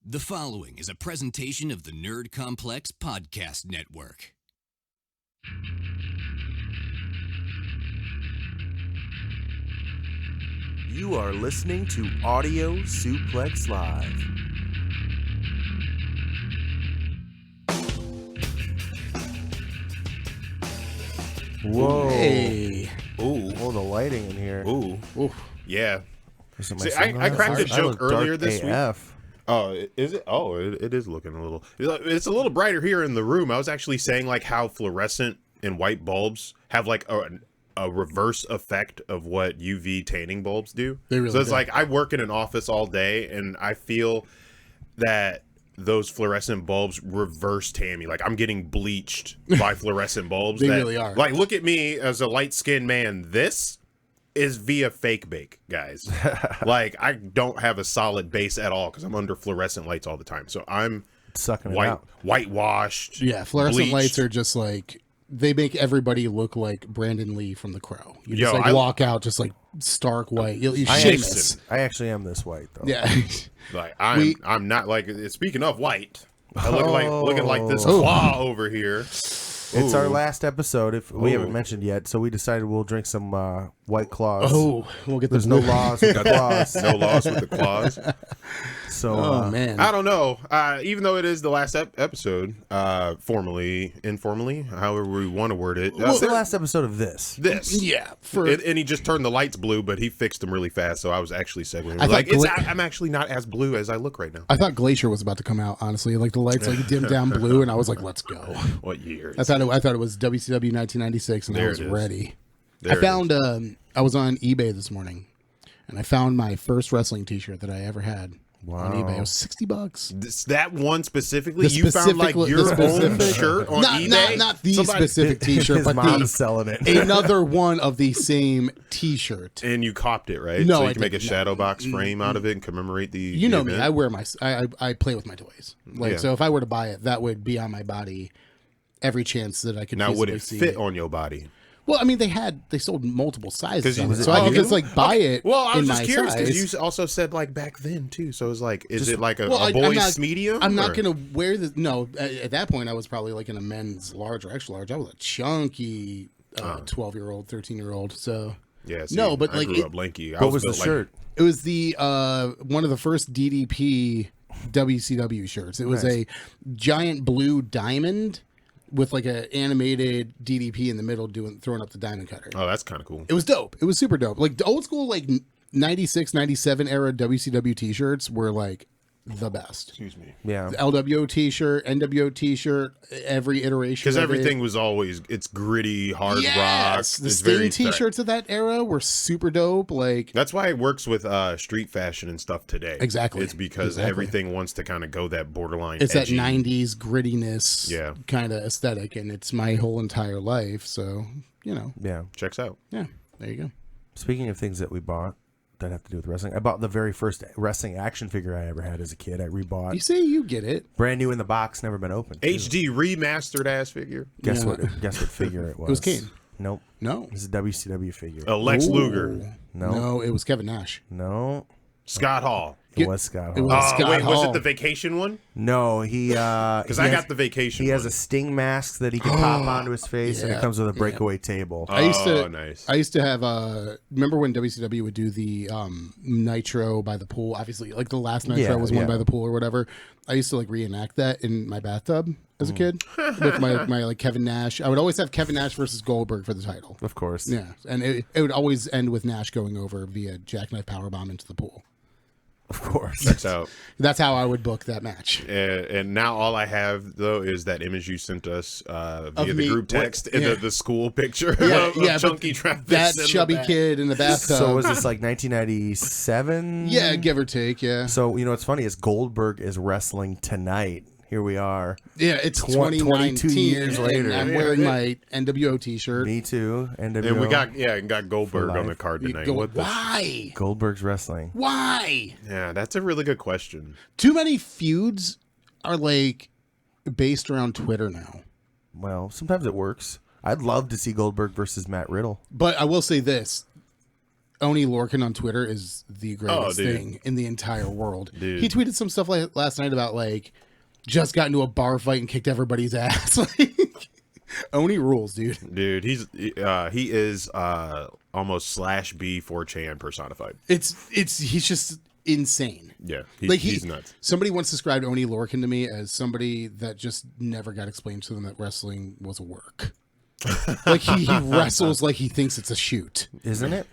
The following is a presentation of the Nerd Complex Podcast Network. You are listening to Audio Suplex Live. Whoa. Hey. Ooh. Oh, the lighting in here. Ooh. Ooh. Yeah. Is it my See, I sunglasses? cracked a I joke look dark earlier this week. AF. Oh, is it? Oh, it is looking a little. It's a little brighter here in the room. I was actually saying like how fluorescent and white bulbs have like a reverse effect of what UV tanning bulbs do. They really so it's do. like I work in an office all day, and I feel that those fluorescent bulbs reverse tan me. Like I'm getting bleached by fluorescent bulbs. They that, really are. Like, look at me as a light-skinned man. This is via fake bake, guys. Like, I don't have a solid base at all because I'm under fluorescent lights all the time. So I'm Sucking it out. whitewashed. Yeah, fluorescent bleached. lights are just like, they make everybody look like Brandon Lee from The Crow. You Yo, just walk out just like stark white. You're shameless. I actually am this white, though. Yeah. Like I'm not like. Speaking of white, I look like looking like this claw over here. It's our Ooh. last episode, if we haven't Ooh. mentioned yet, so we decided we'll drink some White Claws. Oh, we'll get There's the no laws with the claws. No loss with the claws. So, Oh, man. I don't know. Even though it is the last episode, formally, informally, however we want to word it. what's the last episode of this? This. Yeah. And he just turned the lights blue, but he fixed them really fast, so I was actually segueing. I Like, thought I'm actually not as blue as I look right now. I thought Glacier was about to come out, honestly. Like the lights like dimmed down blue, and I was like, let's go. What year? I thought it was WCW 1996, and There I was it is. ready. There I it found I was on eBay this morning, and I found my first wrestling T-shirt that I ever had on eBay. It was $60. That one specifically, The you found like specific- your the own specific- shirt on eBay? Not the Somebody- specific T-shirt, His but mom's selling it. another one of the same T-shirt. And you copped it, right? No, so you I can make a didn't. shadow box frame out of it and commemorate the. You the know me. event. I wear I play with my toys. Like Yeah. so, if I were to buy it, that would be on my body every chance that I could. Now, would feasibly it see fit on your body? Well, I mean, they sold multiple sizes, 'Cause you- of it, was so it I could you? just like buy it. Well, I was in just my curious because size. you also said like back then too. So it was like, is Just- it like a Well, I'm boy's not- medium? I'm not or- gonna wear this. No, at that point, I was probably like in a men's large or extra large. I was a chunky 12-year-old, 13-year-old. So Yeah. See, No, but, I like, grew it- up lanky. I What was the built like- shirt? it was the one of the first DDP WCW shirts. It was Nice. a giant blue diamond with like a animated DDP in the middle throwing up the diamond cutter. Oh, that's kind of cool. It was dope. It was super dope. Like the old school, like 96, 97 era WCW t-shirts were like the best. Excuse me. Yeah. The LWO t-shirt, NWO t-shirt, every iteration. Because of everything it. was always it's gritty, hard Yes! rock. The it's Sting very t-shirts of that era were super dope. Like That's why it works with street fashion and stuff today. Exactly. It's because Exactly. everything wants to kind of go that borderline. it's edgy. that 90s grittiness Yeah. kind of aesthetic, and it's my whole entire life. So, Yeah. Checks out. yeah, there you go. Speaking of things that we bought that have to do with wrestling, I bought the very first wrestling action figure I ever had as a kid. I rebought. You say you get it. Brand new in the box, never been opened. HD remastered ass figure. Guess Yeah. what? Guess what figure it was? It was Kane. Nope. No. This is a WCW figure. Lex Ooh. Luger. No. it was Kevin Nash. No. Scott Hall. It was Scott it Hall. was- Scott Wait, was Hall. it the vacation one? No, he Because I got the vacation He one. has a Sting mask that he can pop onto his face, and it Yeah, comes with a breakaway table. I used to. Nice. I used to have. Remember when WCW would do the Nitro by the pool? Obviously, like the last Nitro Yeah, was one yeah. by the pool or whatever. I used to like reenact that in my bathtub as a kid with my like Kevin Nash. I would always have Kevin Nash versus Goldberg for the title. Of course. Yeah, and it would always end with Nash going over via jackknife powerbomb into the pool. Of course. Checks out. That's how I would book that match. And now all I have though is that image you sent us via the me- group text and yeah. the school picture Yeah, of yeah, but Chunky Travis. That in the chubby back. kid in the bathtub. So was this like 1997? yeah, give or take. Yeah, So, you know what's funny is Goldberg is wrestling tonight. Here we are. yeah. It's 22 2019 years and later. I'm wearing my NWO T-shirt. Me too. NWO. And we got Goldberg For on the life. card You tonight. go, What the? why? Goldberg's wrestling. Why? Yeah, that's a really good question. Too many feuds are like based around Twitter now. Well, sometimes it works. I'd love to see Goldberg versus Matt Riddle. But I will say this: Oni Lorcan on Twitter is the greatest dude. thing in the entire world. Dude. He tweeted some stuff like last night about like just got into a bar fight and kicked everybody's ass. Like, Oni rules, dude. Dude, he is almost /B 4chan personified. He's just insane. Yeah, he's nuts. Somebody once described Oni Lorcan to me as somebody that just never got explained to them that wrestling was a work. Like he wrestles like he thinks it's a shoot. Isn't it?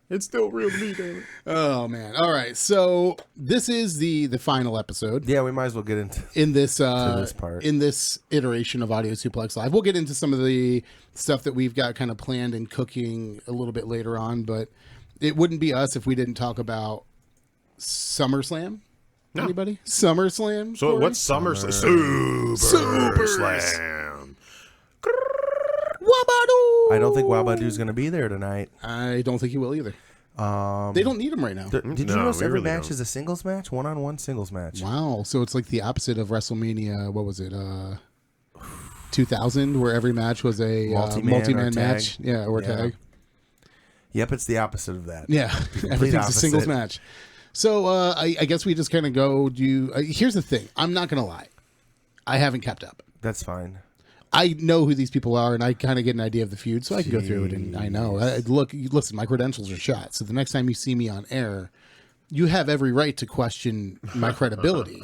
It's still real to me, damn it. Oh man! All right, so this is the final episode. Yeah, we might as well get into this part. In this iteration of Audio Suplex Live. We'll get into some of the stuff that we've got kind of planned and cooking a little bit later on, but it wouldn't be us if we didn't talk about SummerSlam. No. Anybody? SummerSlam. So Corey? what's SummerSlam? Super Slam. Wabadoo! I don't think Wabadoo's going to be there tonight. I don't think he will either. They don't need him right now. Did you No, notice we every really match don't. is a singles match? One-on-one singles match. Wow. So it's like the opposite of WrestleMania. What was it? 2000, where every match was a multi-man or match. tag. Yeah, or Yeah. tag. Yep, it's the opposite of that. Yeah, everything's a opposite. singles match. So I guess we just kind of go do. Here's the thing. I'm not going to lie. I haven't kept up. That's fine. I know who these people are, and I kind of get an idea of the feud, so I can go through it, and I know. Listen, my credentials are shot, so the next time you see me on air, you have every right to question my credibility.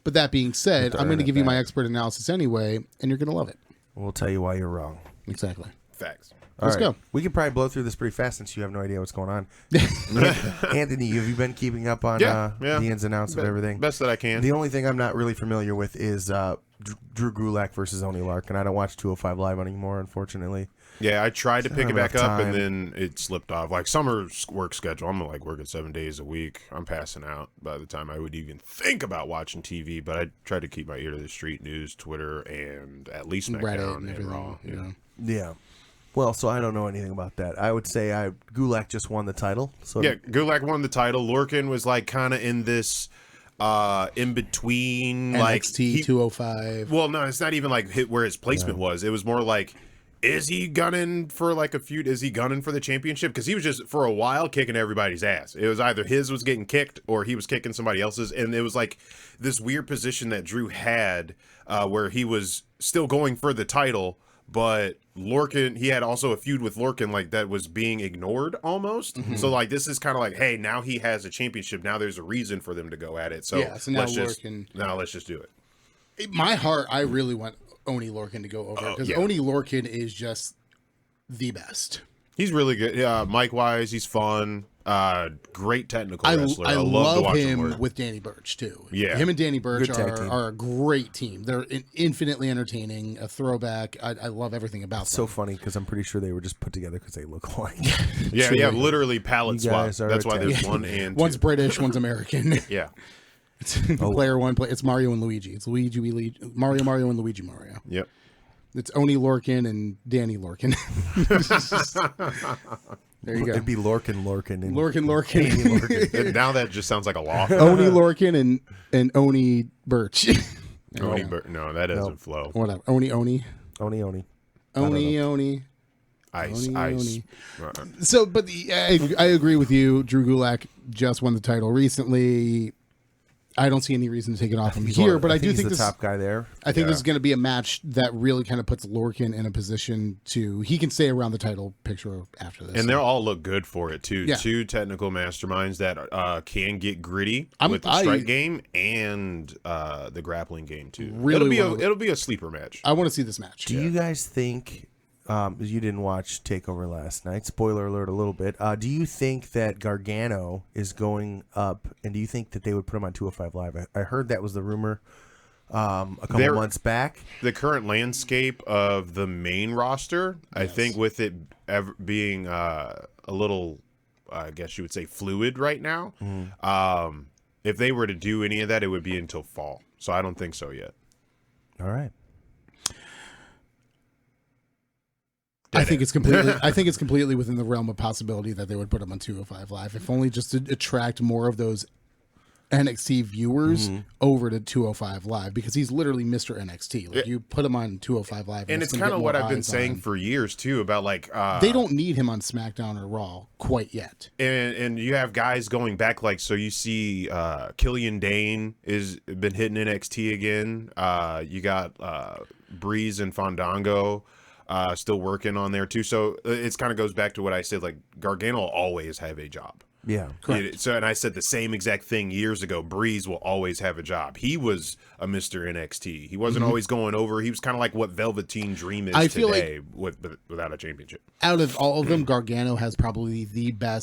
But that being said, I'm going to give you my expert analysis anyway, and you're going to love it. We'll tell you why you're wrong. Exactly. Facts. Let's All right. go. We can probably blow through this pretty fast since you have no idea what's going on. Anthony, have you been keeping up on Yeah. the ins and outs of everything? Best that I can. The only thing I'm not really familiar with is Drew Gulak versus Oni Larkin. I don't watch 205 Live anymore, unfortunately. Yeah, I tried to pick Not it back enough up, and time. then it slipped off. Like summer work schedule, I'm like working 7 days a week. I'm passing out by the time I would even think about watching TV. But I tried to keep my ear to the street news, Twitter, and at least Reddit SmackDown and and everything. Raw. Yeah. Yeah. Well, so I don't know anything about that. I would say Gulak just won the title. So Yeah, Gulak won the title. Lorcan was like kind of in this in between, like NXT 205. Well, no, it's not even like where his placement was. It was more like, is he gunning for like a feud? Is he gunning for the championship? Because he was just for a while kicking everybody's ass. It was either his was getting kicked or he was kicking somebody else's, and it was like this weird position that Drew had where he was still going for the title, but Lorcan, he had also a feud with Lorcan like that was being ignored almost. Mm-hmm. So like this is kind of like, hey, now he has a championship. Now there's a reason for them to go at it. So, Yeah, so now let's just do it. In my heart, I really want Oni Lorcan to go over because yeah. Oni Lorcan is just the best. He's really good. Yeah, Mike wise, he's fun. Great technical wrestler. I love to love watch him him work. with Danny Burch too. Yeah. Him and Danny Burch Good tag team. are a great team. They're infinitely entertaining, a throwback. I love everything about so them. funny because I'm pretty sure they were just put together because they look alike. Yeah, literally palette You swap. guys are That's why a there's tag one and One's two. British, one's American. Yeah. Player one, it's Mario and Luigi. It's Mario and Luigi Mario. Yep. It's Oni Lorcan and Danny Lorcan. There you go. It'd be Lorcan, and Lorcan. And now that just sounds like a law firm. Oni Lorcan and Oni Birch. No, that doesn't flow. Whatever. Oni. Oni. Ice. Oni. So, but I agree with you. Drew Gulak just won the title recently. I don't see any reason to take it off him here, but I do think he's this. the top guy there. I think this is going to be a match that really kind of puts Lorcan in a position to he can stay around the title picture after this. And they'll all look good for it too. Yeah. Two technical masterminds that can get gritty with the I strike game and the grappling game too. Really it'll be a sleeper match. I want to see this match. Do you guys think? You didn't watch Takeover last night. Spoiler alert, a little bit. Do you think that Gargano is going up, and do you think that they would put him on 205 Live? I heard that was the rumor a couple months back. The current landscape of the main roster, I think, with it being a little, I guess you would say, fluid right now. If they were to do any of that, it would be until fall. So I don't think so yet. All right. I think it's completely within the realm of possibility that they would put him on 205 Live, if only just to attract more of those NXT viewers over to 205 Live because he's literally Mr. NXT. Like you put him on 205 Live, and it's kind of what I've been saying for years too about like they don't need him on SmackDown or Raw quite yet. And you have guys going back like so you see Killian Dane is been hitting NXT again. You got Breeze and Fandango still working on there too. So it's kind of goes back to what I said. Like Gargano will always have a job. Yeah, correct. So, and I said the same exact thing years ago. Breeze will always have a job. He was a Mr. NXT. He wasn't always going over. He was kind of like what Velveteen Dream is today, without a championship. Out of all of them, Gargano has probably the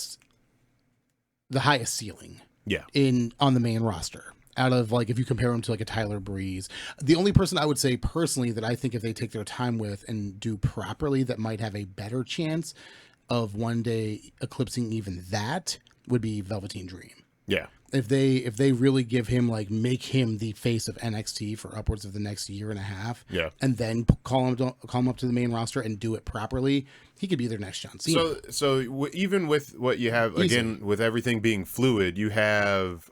highest ceiling. Yeah, on the main roster. Out of like if you compare him to like a Tyler Breeze, the only person I would say personally that I think if they take their time with and do properly that might have a better chance of one day eclipsing even that would be Velveteen Dream. Yeah. If they really give him like make him the face of NXT for upwards of the next year and a half, yeah, and then call him up to the main roster and do it properly, he could be their next John Cena. So even with what you have again with everything being fluid, you have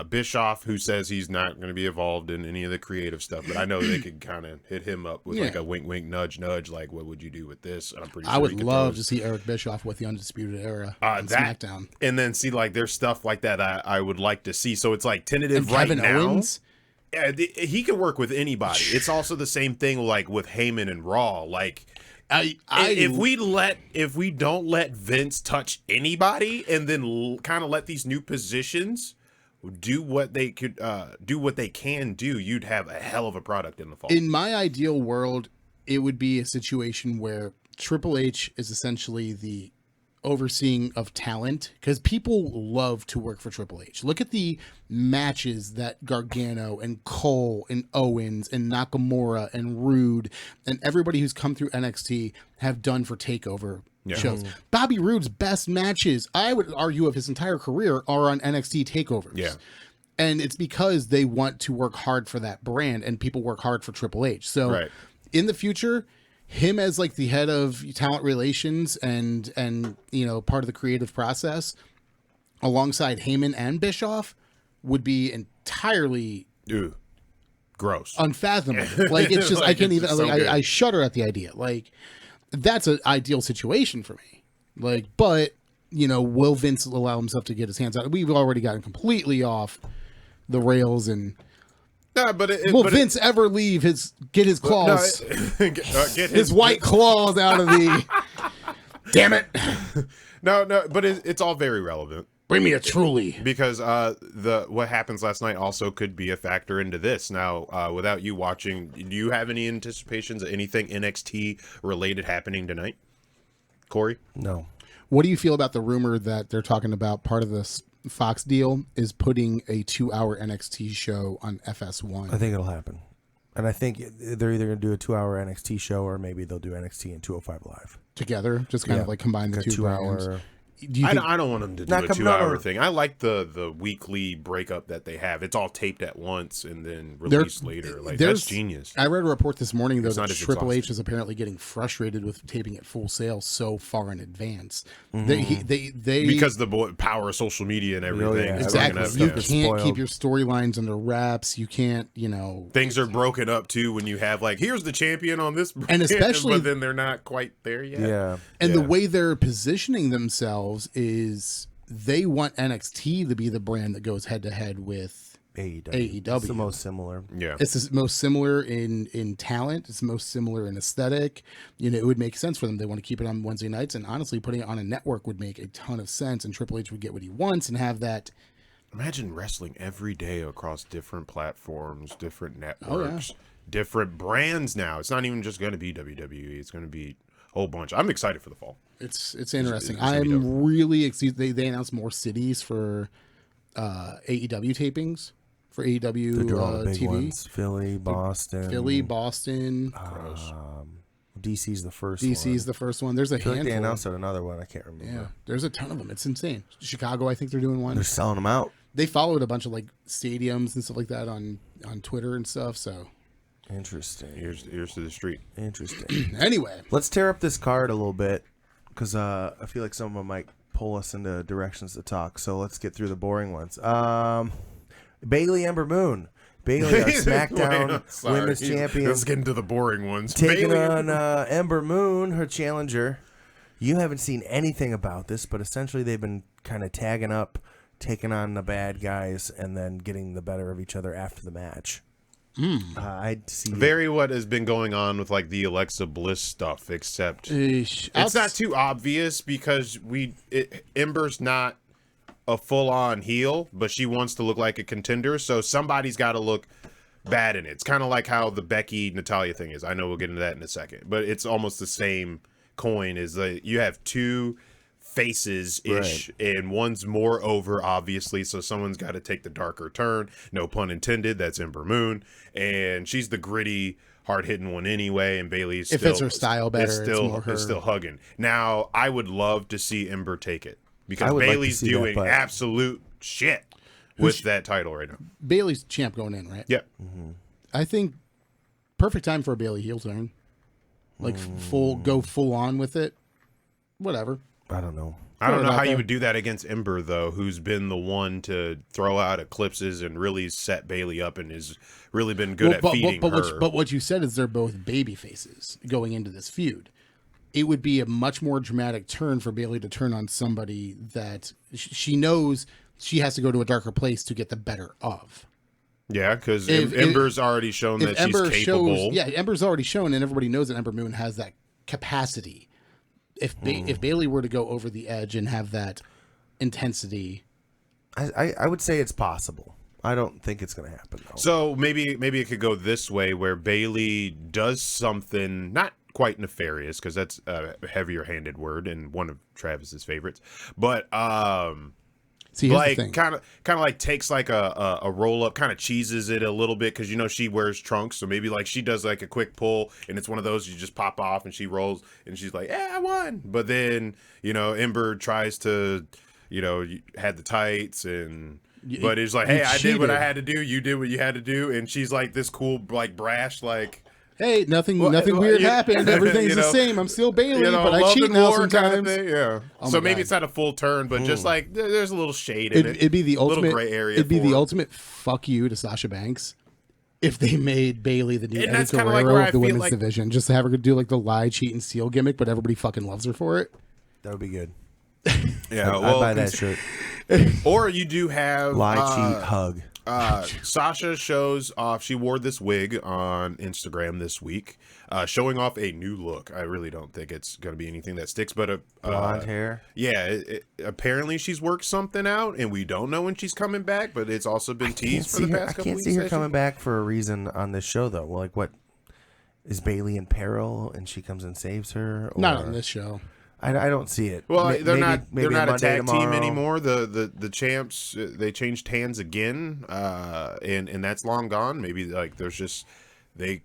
Bischoff, who says he's not going to be involved in any of the creative stuff, but I know they could kind of hit him up with like a wink, wink, nudge, nudge. Like, what would you do with this? And I'm pretty sure I would love to see Eric Bischoff with the Undisputed Era on SmackDown, and then see like there's stuff like that I would like to see. So it's like tentative and right Kevin now. Owens? Yeah, he can work with anybody. It's also the same thing like with Heyman and Raw. Like, if we don't let Vince touch anybody, and then kind of let these new positions do what they could do what they can do, you'd have a hell of a product in the fall. In my ideal world, it would be a situation where Triple H is essentially the overseeing of talent, because people love to work for Triple H. Look at the matches that Gargano and Cole and Owens and Nakamura and Rude and everybody who's come through NXT have done for TakeOver shows. Bobby Roode's best matches, I would argue, of his entire career are on NXT TakeOvers. Yeah. And it's because they want to work hard for that brand, and people work hard for Triple H. So in the future, him as like the head of talent relations and part of the creative process alongside Heyman and Bischoff would be entirely gross, unfathomable. Like it's just like, I can't even so like I shudder at the idea. Like that's an ideal situation for me. Like, but will Vince allow himself to get his hands out? We've already gotten completely off the rails, and will Vince ever get his claws, get his white claws out of the? Damn it! No, but it's all very relevant. Bring me a truly, because what happens last night also could be a factor into this. Now, without you watching, do you have any anticipations of anything NXT related happening tonight, Corey? No. What do you feel about the rumor that they're talking about part of this Fox deal is putting a 2-hour NXT show on FS1? I think it'll happen. And I think they're either going to do a 2-hour NXT show, or maybe they'll do NXT and 205 Live. Together? Just kind of like combine the two brands. I don't want them to do a 2-hour thing. I like the weekly breakup that they have. It's all taped at once and then released later. Like, that's genius. I read a report this morning, though, that Triple H is apparently getting frustrated with taping at Full Sail so far in advance. They because the power of social media and everything. Exactly. You can't keep your storylines under wraps. You can't, Things are broken up, too, when you have, like, here's the champion on this brand, and especially, but then they're not quite there yet. Yeah. And the way they're positioning themselves is they want NXT to be the brand that goes head to head with AEW. It's the most similar. Yeah. It's the most similar in talent. It's the most similar in aesthetic. It would make sense for them. They want to keep it on Wednesday nights, and honestly, putting it on a network would make a ton of sense, and Triple H would get what he wants and have that. Imagine wrestling every day across different platforms, different networks, different brands now. It's not even just going to be WWE. It's going to be a whole bunch. I'm excited for the fall. It's interesting. I'm really excited. They announced more cities for AEW tapings, for AEW TV. Ones. Philly, Boston. DC's the first one. DC's the first one. There's a handful. Like they announced another one. I can't remember. Yeah, there's a ton of them. It's insane. Chicago, I think they're doing one. They're selling them out. They followed a bunch of like stadiums and stuff like that on Twitter and stuff. So interesting. Here's to the street. Interesting. Anyway, let's tear up this card a little bit, because I feel like some of them might pull us into directions to talk. So let's get through the boring ones. Bailey Ember Moon. Bailey, our SmackDown Women's Champion. Let's get into the boring ones. Taking Bayley on Ember Moon, her challenger. You haven't seen anything about this, but essentially they've been kind of tagging up, taking on the bad guys, and then getting the better of each other after the match. I'd see very what has been going on with like the Alexa Bliss stuff, except it's not too obvious because Ember's not a full-on heel, but she wants to look like a contender, so somebody's got to look bad in it. It's kind of like how the Becky Natalia thing is. I know we'll get into that in a second, but it's almost the same coin. Is that you have two faces ish, right, and one's more over, obviously, so someone's got to take the darker turn. No pun intended. That's Ember Moon, and she's the gritty, hard-hitting one anyway. And Bayley's if it's her style better, it's still hugging. Now, I would love to see Ember take it because Bayley's doing absolute shit with that title right now. Bayley's champ going in, right? Yeah. Mm-hmm. I think perfect time for a Bayley heel turn. Like go full on with it. Whatever. I don't know. I don't know how you would do that against Ember, though, who's been the one to throw out eclipses and really set Bayley up and has really been good at feeding her. But what you said is they're both baby faces going into this feud. It would be a much more dramatic turn for Bayley to turn on somebody that she knows she has to go to a darker place to get the better of. Yeah, because Ember's already shown that she's capable. Ember's already shown, and everybody knows that Ember Moon has that capacity. If Bayley were to go over the edge and have that intensity, I would say it's possible. I don't think it's going to happen, though. So maybe it could go this way, where Bayley does something not quite nefarious, because that's a heavier-handed word and one of Travis's favorites, but see, like kind of like takes like a roll up, kind of cheeses it a little bit, because she wears trunks, so maybe like she does like a quick pull and it's one of those you just pop off and she rolls and she's like, yeah, I won. But then Ember tries to had the tights but it's like, hey, I did what I had to do, you did what you had to do, and she's like this cool like brash like, hey, nothing weird happened. Everything's the same. I'm still Bayley, but I cheat now sometimes. Kind of thing, yeah. So maybe it's not a full turn, but just like there's a little shade in it. It'd be the ultimate gray area. It'd be the ultimate fuck you to Sasha Banks if they made Bayley the new Eddie Guerrero like of the women's division. Just to have her do like the lie, cheat, and steal gimmick, but everybody fucking loves her for it. That would be good. Yeah, I'd buy that shirt. Or you do have lie, cheat, hug. Sasha shows off. She wore this wig on Instagram this week, showing off a new look. I really don't think it's going to be anything that sticks, but blonde hair. Yeah, apparently she's worked something out, and we don't know when she's coming back. But it's also been teased for the past couple weeks. I can't see her coming back for a reason on this show, though. Like, what is Bayley in peril, and she comes and saves her? Or... Not on this show. I don't see it. Well, they're not a tag team anymore. The champs, they changed hands again, and that's long gone. Maybe like there's just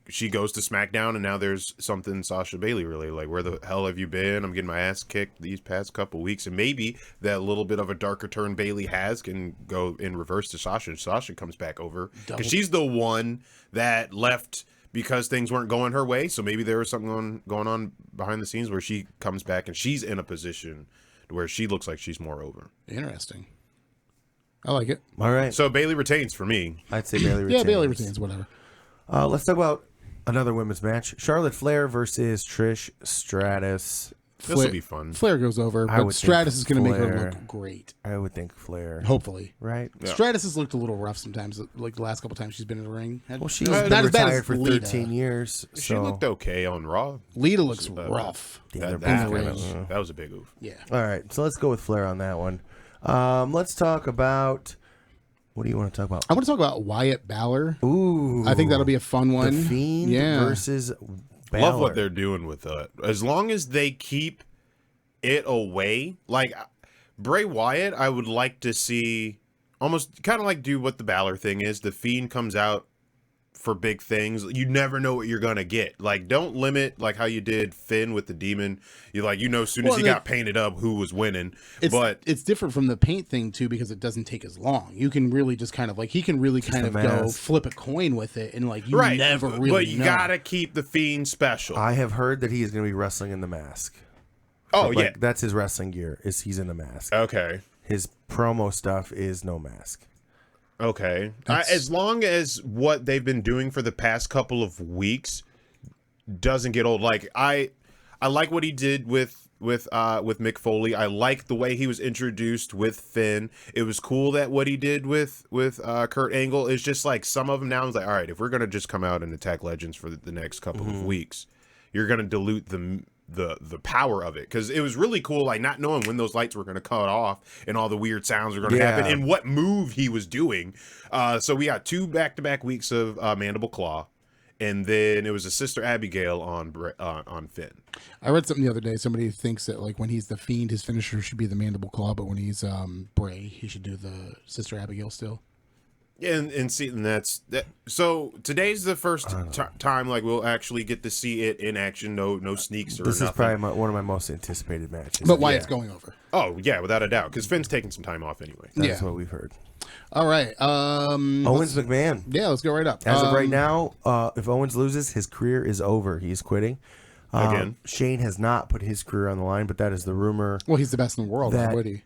she goes to SmackDown, and now there's something Sasha Bayley really like. Where the hell have you been? I'm getting my ass kicked these past couple weeks, and maybe that little bit of a darker turn Bayley has can go in reverse to Sasha. Sasha comes back over because she's the one that left because things weren't going her way. So maybe there was something going on behind the scenes where she comes back and she's in a position where she looks like she's more over. Interesting. I like it. All right. So Bayley retains for me. I'd say Bayley retains. Yeah, Bayley retains, whatever. Let's talk about another women's match. Charlotte Flair versus Trish Stratus. This will be fun. Flair goes over, but Stratus is going to make her look great. I would think Flair. Hopefully. Right? Yeah. Stratus has looked a little rough sometimes, like the last couple times she's been in the ring. Well, she's been retired for 13 years. So. She looked okay on Raw. Lita looks rough. That was a big oof. Yeah. All right, so let's go with Flair on that one. Let's talk about... What do you want to talk about? I want to talk about Wyatt Balor. Ooh. I think that'll be a fun one. The Fiend versus Balor. Love what they're doing with that. As long as they keep it away, like Bray Wyatt, I would like to see almost kind of like do what the Balor thing is. The Fiend comes out for big things. You never know what you're gonna get. Like, don't limit like how you did Finn with the Demon. You as soon as he got painted up who was winning. But it's different from the paint thing too, because it doesn't take as long. You can really just kind of like he can really kind of go flip a coin with it, and like you never really. But you gotta keep the Fiend special. I have heard that he is gonna be wrestling in the mask Oh, Like, yeah. that's his wrestling gear. Is he's in a mask. Okay. His promo stuff is no mask. Okay. As long as what they've been doing for the past couple of weeks doesn't get old. Like I like what he did with Mick Foley. I like the way he was introduced with Finn. It was cool that what he did with Kurt Angle is just like some of them now. I was like, all right, if we're gonna just come out and attack Legends for the next couple of weeks, you're gonna dilute the power of it, because it was really cool, like not knowing when those lights were going to cut off and all the weird sounds were going to happen and what move he was doing. So we got 2 back-to-back weeks of Mandible Claw, and then it was a Sister Abigail on Finn. I read something the other day. Somebody thinks that like when he's the Fiend, his finisher should be the Mandible Claw, but when he's Bray, he should do the Sister Abigail still. And see, and that's that. So today's the first time like we'll actually get to see it in action. No sneaks or This nothing. is probably one of my most anticipated matches. But Wyatt's going over. Oh yeah, without a doubt, because Finn's taking some time off anyway. That's what we've heard. All right. Owens McMahon. Yeah, let's go right up. As of right now, if Owens loses, his career is over. He's quitting. Again. Shane has not put his career on the line, but that is the rumor. Well, he's the best in the world. Why would he?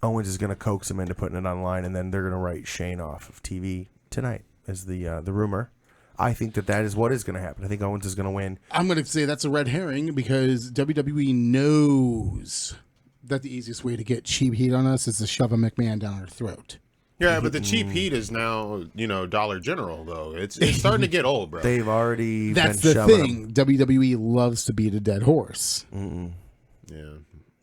Owens is going to coax him into putting it on the line, and then they're going to write Shane off of TV tonight, is the rumor. I think that is what is going to happen. I think Owens is going to win. I'm going to say that's a red herring because WWE knows that the easiest way to get cheap heat on us is to shove a McMahon down our throat. Yeah, but the cheap heat is now, Dollar General, though. It's starting to get old, bro. They've already That's been the shoving thing. WWE loves to beat a dead horse. Yeah.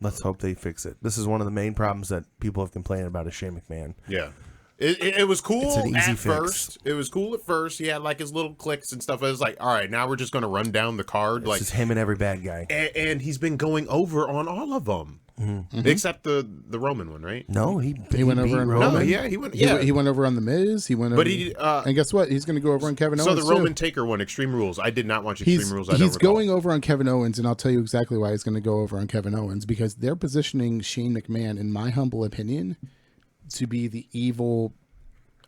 Let's hope they fix it. This is one of the main problems that people have complained about is Shane McMahon. Yeah. It was cool It's an easy at fix. first. It was cool at first. He had like his little clicks and stuff. I was like, all right, now we're just going to run down the card. It's like just him and every bad guy. and he's been going over on all of them. Except the Roman one, right? No, he went over beat on Roman. No, yeah, he went. He, Yeah, he went over on The Miz. He went over, but he. and guess what? He's going to go over on Kevin So Owens the Roman too. Taker one, Extreme Rules. I did not watch Extreme He's, Rules. I don't he's recall. going over on Kevin Owens, and I'll tell you exactly why he's going to go over on Kevin Owens, because they're positioning Shane McMahon, in my humble opinion, to be the evil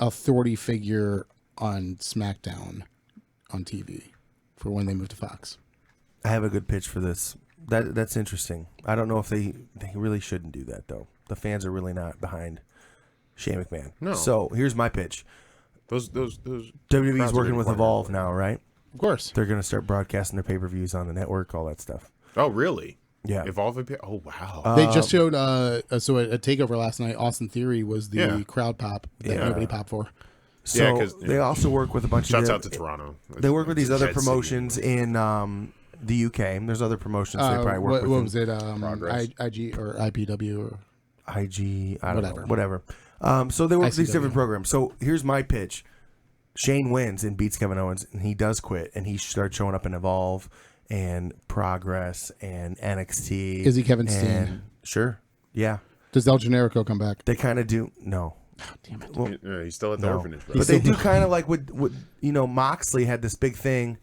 authority figure on SmackDown on TV for when they move to Fox. I have a good pitch for this. That's interesting. I don't know if they really shouldn't do that, though. The fans are really not behind Shane McMahon. No. So here's my pitch. Those WWE's crowds are working with gonna Evolve now, right? Of course. They're going to start broadcasting their pay-per-views on the network, all that stuff. Oh, really? Yeah. Evolve. Oh, wow. They just showed a takeover last night. Austin Theory was the crowd pop that nobody popped for. So Yeah, 'cause- they also work with a bunch Shouts of out to Toronto. They work with these other Shed City. promotions in the UK. There's other promotions they probably work with. What in was it? Progress. IG or IPW or IG, I don't Whatever. know, whatever. So they work with these ICW. different programs. So here's my pitch. Shane wins and beats Kevin Owens, and he does quit, and he starts showing up in Evolve and Progress and NXT. Is he Kevin and- Steen? Sure. Yeah. does El Generico come back? They kind of do. No. Damn it. Well, Yeah, he's still at the no. orphanage, bro. But they do kind of like what Moxley had this big thing.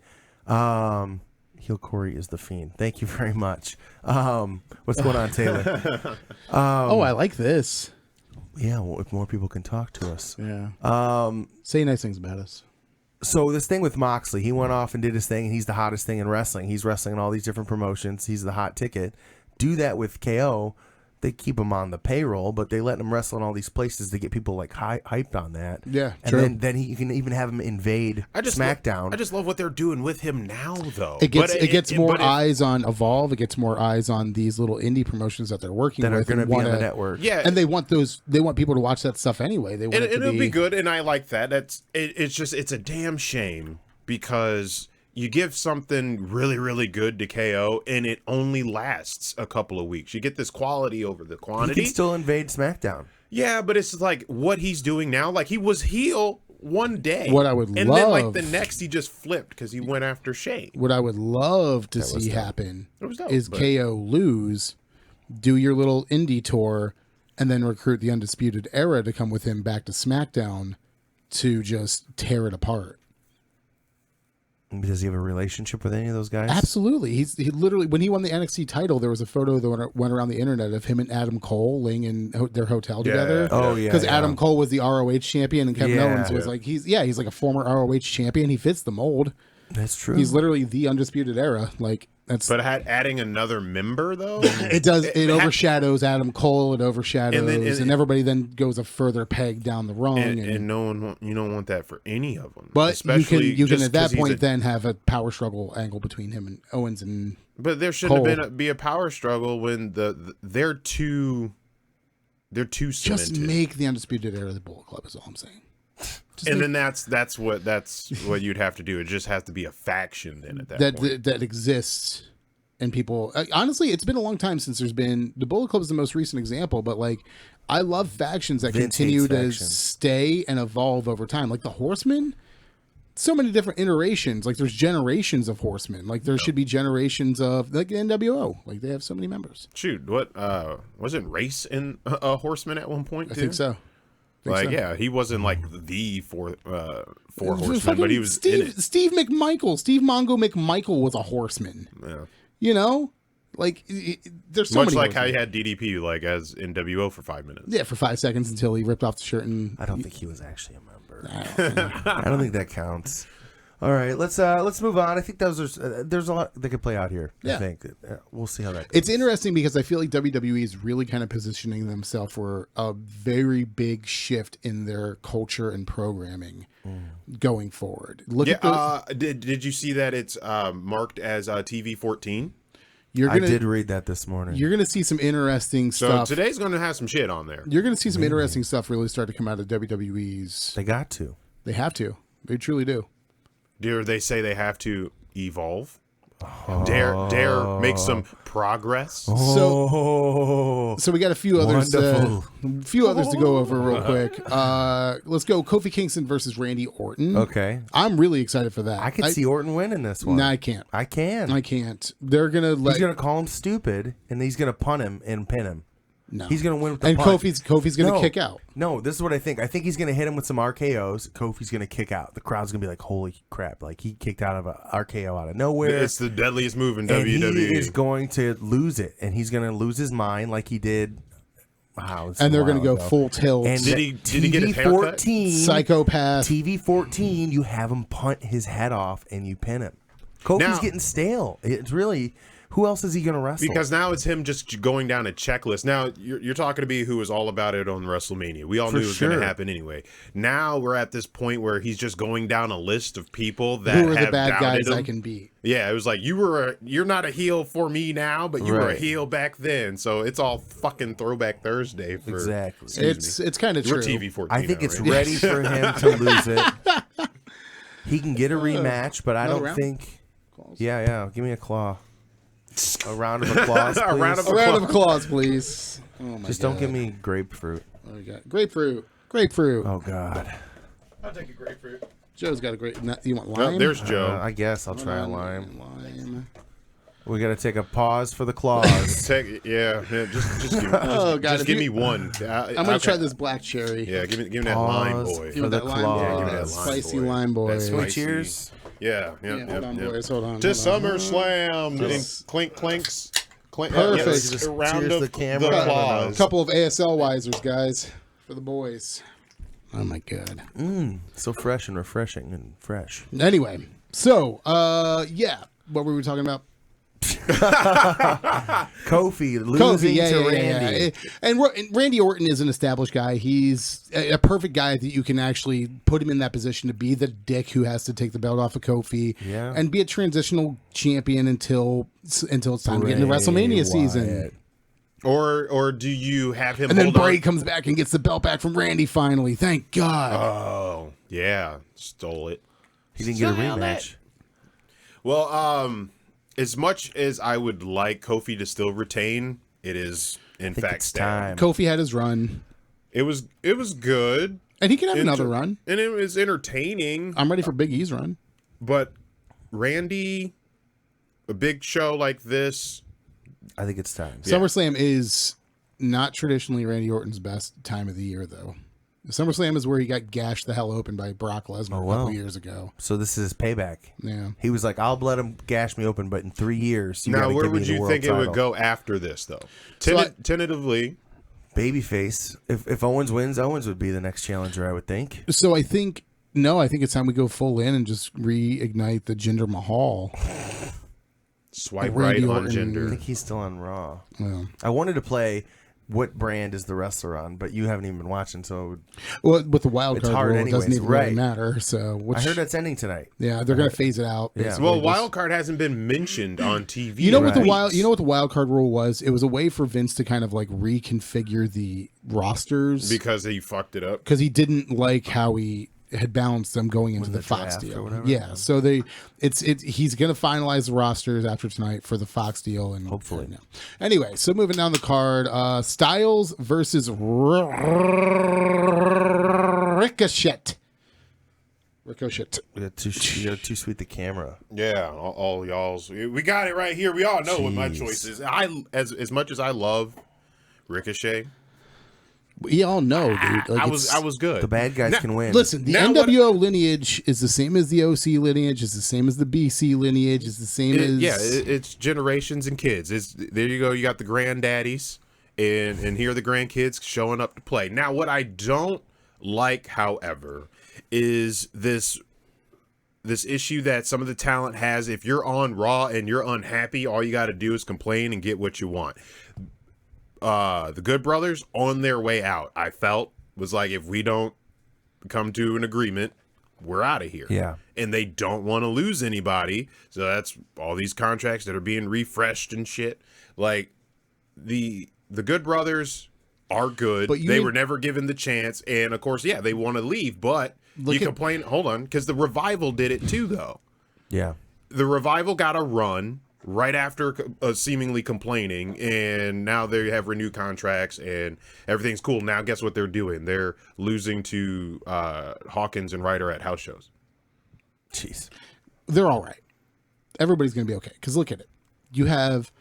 Heel Corey is the Fiend. Thank you very much. What's going on, Taylor? I like this. Yeah, well, if more people can talk to us. Yeah. Say nice things about us. So this thing with Moxley, he went off and did his thing, and he's the hottest thing in wrestling. He's wrestling in all these different promotions. He's the hot ticket. Do that with KO. They keep him on the payroll, but they let him wrestle in all these places to get people like hyped on that. Yeah, and true. then you can even have him invade SmackDown. I just love what they're doing with him now, though. It gets more eyes on Evolve. It gets more eyes on these little indie promotions that they're working that with. are going to be on the network. Yeah, And they want people to watch that stuff anyway. They want it'll be good, and I like that. It's a damn shame because you give something really, really good to KO, and it only lasts a couple of weeks. You get this quality over the He quantity. can still invade SmackDown. Yeah, but it's like what he's doing now. Like he was heel one day. What I would and then like love- the next he just flipped because he went after Shane. What I would love to see happen It was dope, is but- KO lose, do your little indie tour, and then recruit the Undisputed Era to come with him back to SmackDown to just tear it apart. Does he have a relationship with any of those guys? Absolutely. He literally, when he won the NXT title, there was a photo that went around the internet of him and Adam Cole laying in their hotel together. Oh, yeah. Because Adam Cole was the ROH champion and Kevin Yeah. Owens was like, he's like a former ROH champion. He fits the mold. That's true. He's literally the Undisputed Era. Like, But adding another member though, it does. It overshadows Adam Cole. It overshadows, and everybody then goes a further peg down the rung. And no one, you don't want that for any of them. But especially you can at that point then have a power struggle angle between him and Owens and. But there shouldn't have be a power struggle when they're too cemented. Just make the Undisputed Era the Bullet Club is all I'm saying. Then that's what you'd have to do. It just has to be a faction then at that point. That exists, and people. Honestly, it's been a long time since there's been the Bullet Club is the most recent example, but like I love factions that continue to stay and evolve over time, like the Horsemen. So many different iterations. Like there's generations of Horsemen. Like there should be generations of like the NWO. Like they have so many members. Shoot, what wasn't Race in a Horseman at one point? I think so. Yeah, he wasn't like the four horsemen, but he was Steve McMichael. Steve Mongo McMichael was a horseman. Yeah. You know? Like, there's so much many like horsemen. how he had DDP, like as NWO for 5 minutes. Yeah, for 5 seconds until he ripped off the shirt and. I don't think he was actually a member. I don't think that counts. All right, let's move on. I think there's a lot that could play out here. Yeah. I think we'll see how that goes. It's interesting because I feel like WWE is really kind of positioning themselves for a very big shift in their culture and programming going forward. Did you see that it's marked as TV 14? I did read that this morning. You're going to see some interesting stuff. So today's going to have some shit on there. You're going to see some interesting stuff really start to come out of WWE's. They got to. They have to. They truly do. Dare they say they have to evolve? Dare make some progress? So we got a few others to go over real quick. Let's go Kofi Kingston versus Randy Orton. Okay. I'm really excited for that. I could see Orton winning this one. No, I can't. I can. I can't. They're going to He's going to call him stupid, and he's going to punt him and pin him. No. He's going to win with the and punt. Kofi's going to kick out. No, this is what I think. I think he's going to hit him with some RKOs. Kofi's going to kick out. The crowd's going to be like, holy crap. Like, he kicked out of an RKO out of nowhere. It's the deadliest move in and WWE. He is going to lose it, and he's going to lose his mind like he did. Wow, and they're going to go full tilt. And did he get his haircut? 14, psychopath. TV 14, you have him punt his head off, and you pin him. Kofi's getting stale. It's really... Who else is he going to wrestle? Because now it's him just going down a checklist. Now, you're talking to me who was all about it on WrestleMania. We all knew it was going to happen anyway. Now we're at this point where he's just going down a list of people that who are have the bad guys him. I can beat. Yeah, it was like, you're not a heel for me now, but you were a heel back then. So it's all fucking Throwback Thursday. Exactly. It's kind of true. We're TV 14 I think it's right? ready for him to lose it. He can get a rematch, but I don't think... Claws. Yeah. Give me a claw. A round of applause, please. A round of applause, please. Oh my Just God. don't give me grapefruit. What do we got? Grapefruit. Oh, God. I'll take a grapefruit. Joe's got a great... You want lime? No, there's Joe. I guess I'll try a lime. Lime. We got to take a pause for the claws. Just give me one. I'm going to try this black cherry. Yeah, give me that lime boy. For the claws. Yeah, give me that Spicy lime boy. Sweet cheers. Yeah. Hold on, boys. Hold on. To SummerSlam. And clinks. Perfect. A round Cheers of the camera. applause. A couple of ASL wisers, guys, for the boys. Oh my God. So fresh and refreshing and fresh. Anyway, so what were we talking about? Kofi losing to Randy. Yeah. And Randy Orton is an established guy. He's a perfect guy that you can actually put him in that position to be the dick who has to take the belt off of Kofi and be a transitional champion until it's time to get into WrestleMania season. Or do you have him? And then Bray comes back and gets the belt back from Randy finally. Thank God. Oh yeah, stole it. He didn't get a rematch. Well, as much as I would like Kofi to still retain, it is in fact it's time. Kofi had his run. It was good, and he can have another run, and it was entertaining. I'm ready for Big E's run, but Randy, a big show like this, I think it's time. SummerSlam is not traditionally Randy Orton's best time of the year, though. SummerSlam is where he got gashed the hell open by Brock Lesnar a couple years ago. So this is his payback. Yeah. He was like, I'll let him gash me open, but in 3 years, now where would you think it would go after this, though? Tentatively. Babyface. If Owens wins, Owens would be the next challenger, I would think. So I think it's time we go full in and just reignite the Jinder Mahal. Swipe Randy right on Orton. I gender. think he's still on Raw. Yeah. I wanted to play what brand is the wrestler on, but you haven't even been watching, so Well, with the wild It's card hard rule, it doesn't anyways, even really right. matter. So, which, I heard that's ending tonight. yeah, they're going to phase it out. Yeah. basically. Well, Just- wild card hasn't been mentioned on TV. You know what the Right. wild? You know what the wild card rule was? It was a way for Vince to kind of like reconfigure the rosters because he fucked it up. because he didn't like how he had balanced them going into With the the Fox draft or deal. whatever? Yeah, so he's going to finalize the rosters after tonight for the Fox deal and Hopefully. yeah. Anyway, so moving down the card, Styles versus Ricochet. Ricochet. You got too sweet the camera. Yeah, all y'all's. We got it right here. We all know what my Jeez. choice is. As much as I love Ricochet, We all know, dude. Like, I was good. The bad guys can win. Listen, the Now what- NWO lineage is the same as the OC lineage, is the same as the BC lineage, is the same as it's generations and kids. There you go. You got the granddaddies, and here are the grandkids showing up to play. Now, what I don't like, however, is this issue that some of the talent has. If you're on Raw and you're unhappy, all you got to do is complain and get what you want. The Good Brothers, on their way out, I felt was like, if we don't come to an agreement, we're out of here. Yeah. And they don't want to lose anybody, so that's all these contracts that are being refreshed and shit. Like the Good Brothers are good. But They were never given the chance, and of course, yeah, they want to leave, but Look you at- complain. Hold on, because the Revival did it too, though. Yeah. The Revival got a run right after seemingly complaining, and now they have renewed contracts and everything's cool. Now guess what they're doing? They're losing to Hawkins and Ryder at house shows. Jeez. they're all right. Everybody's going to be okay. Because look at it. You have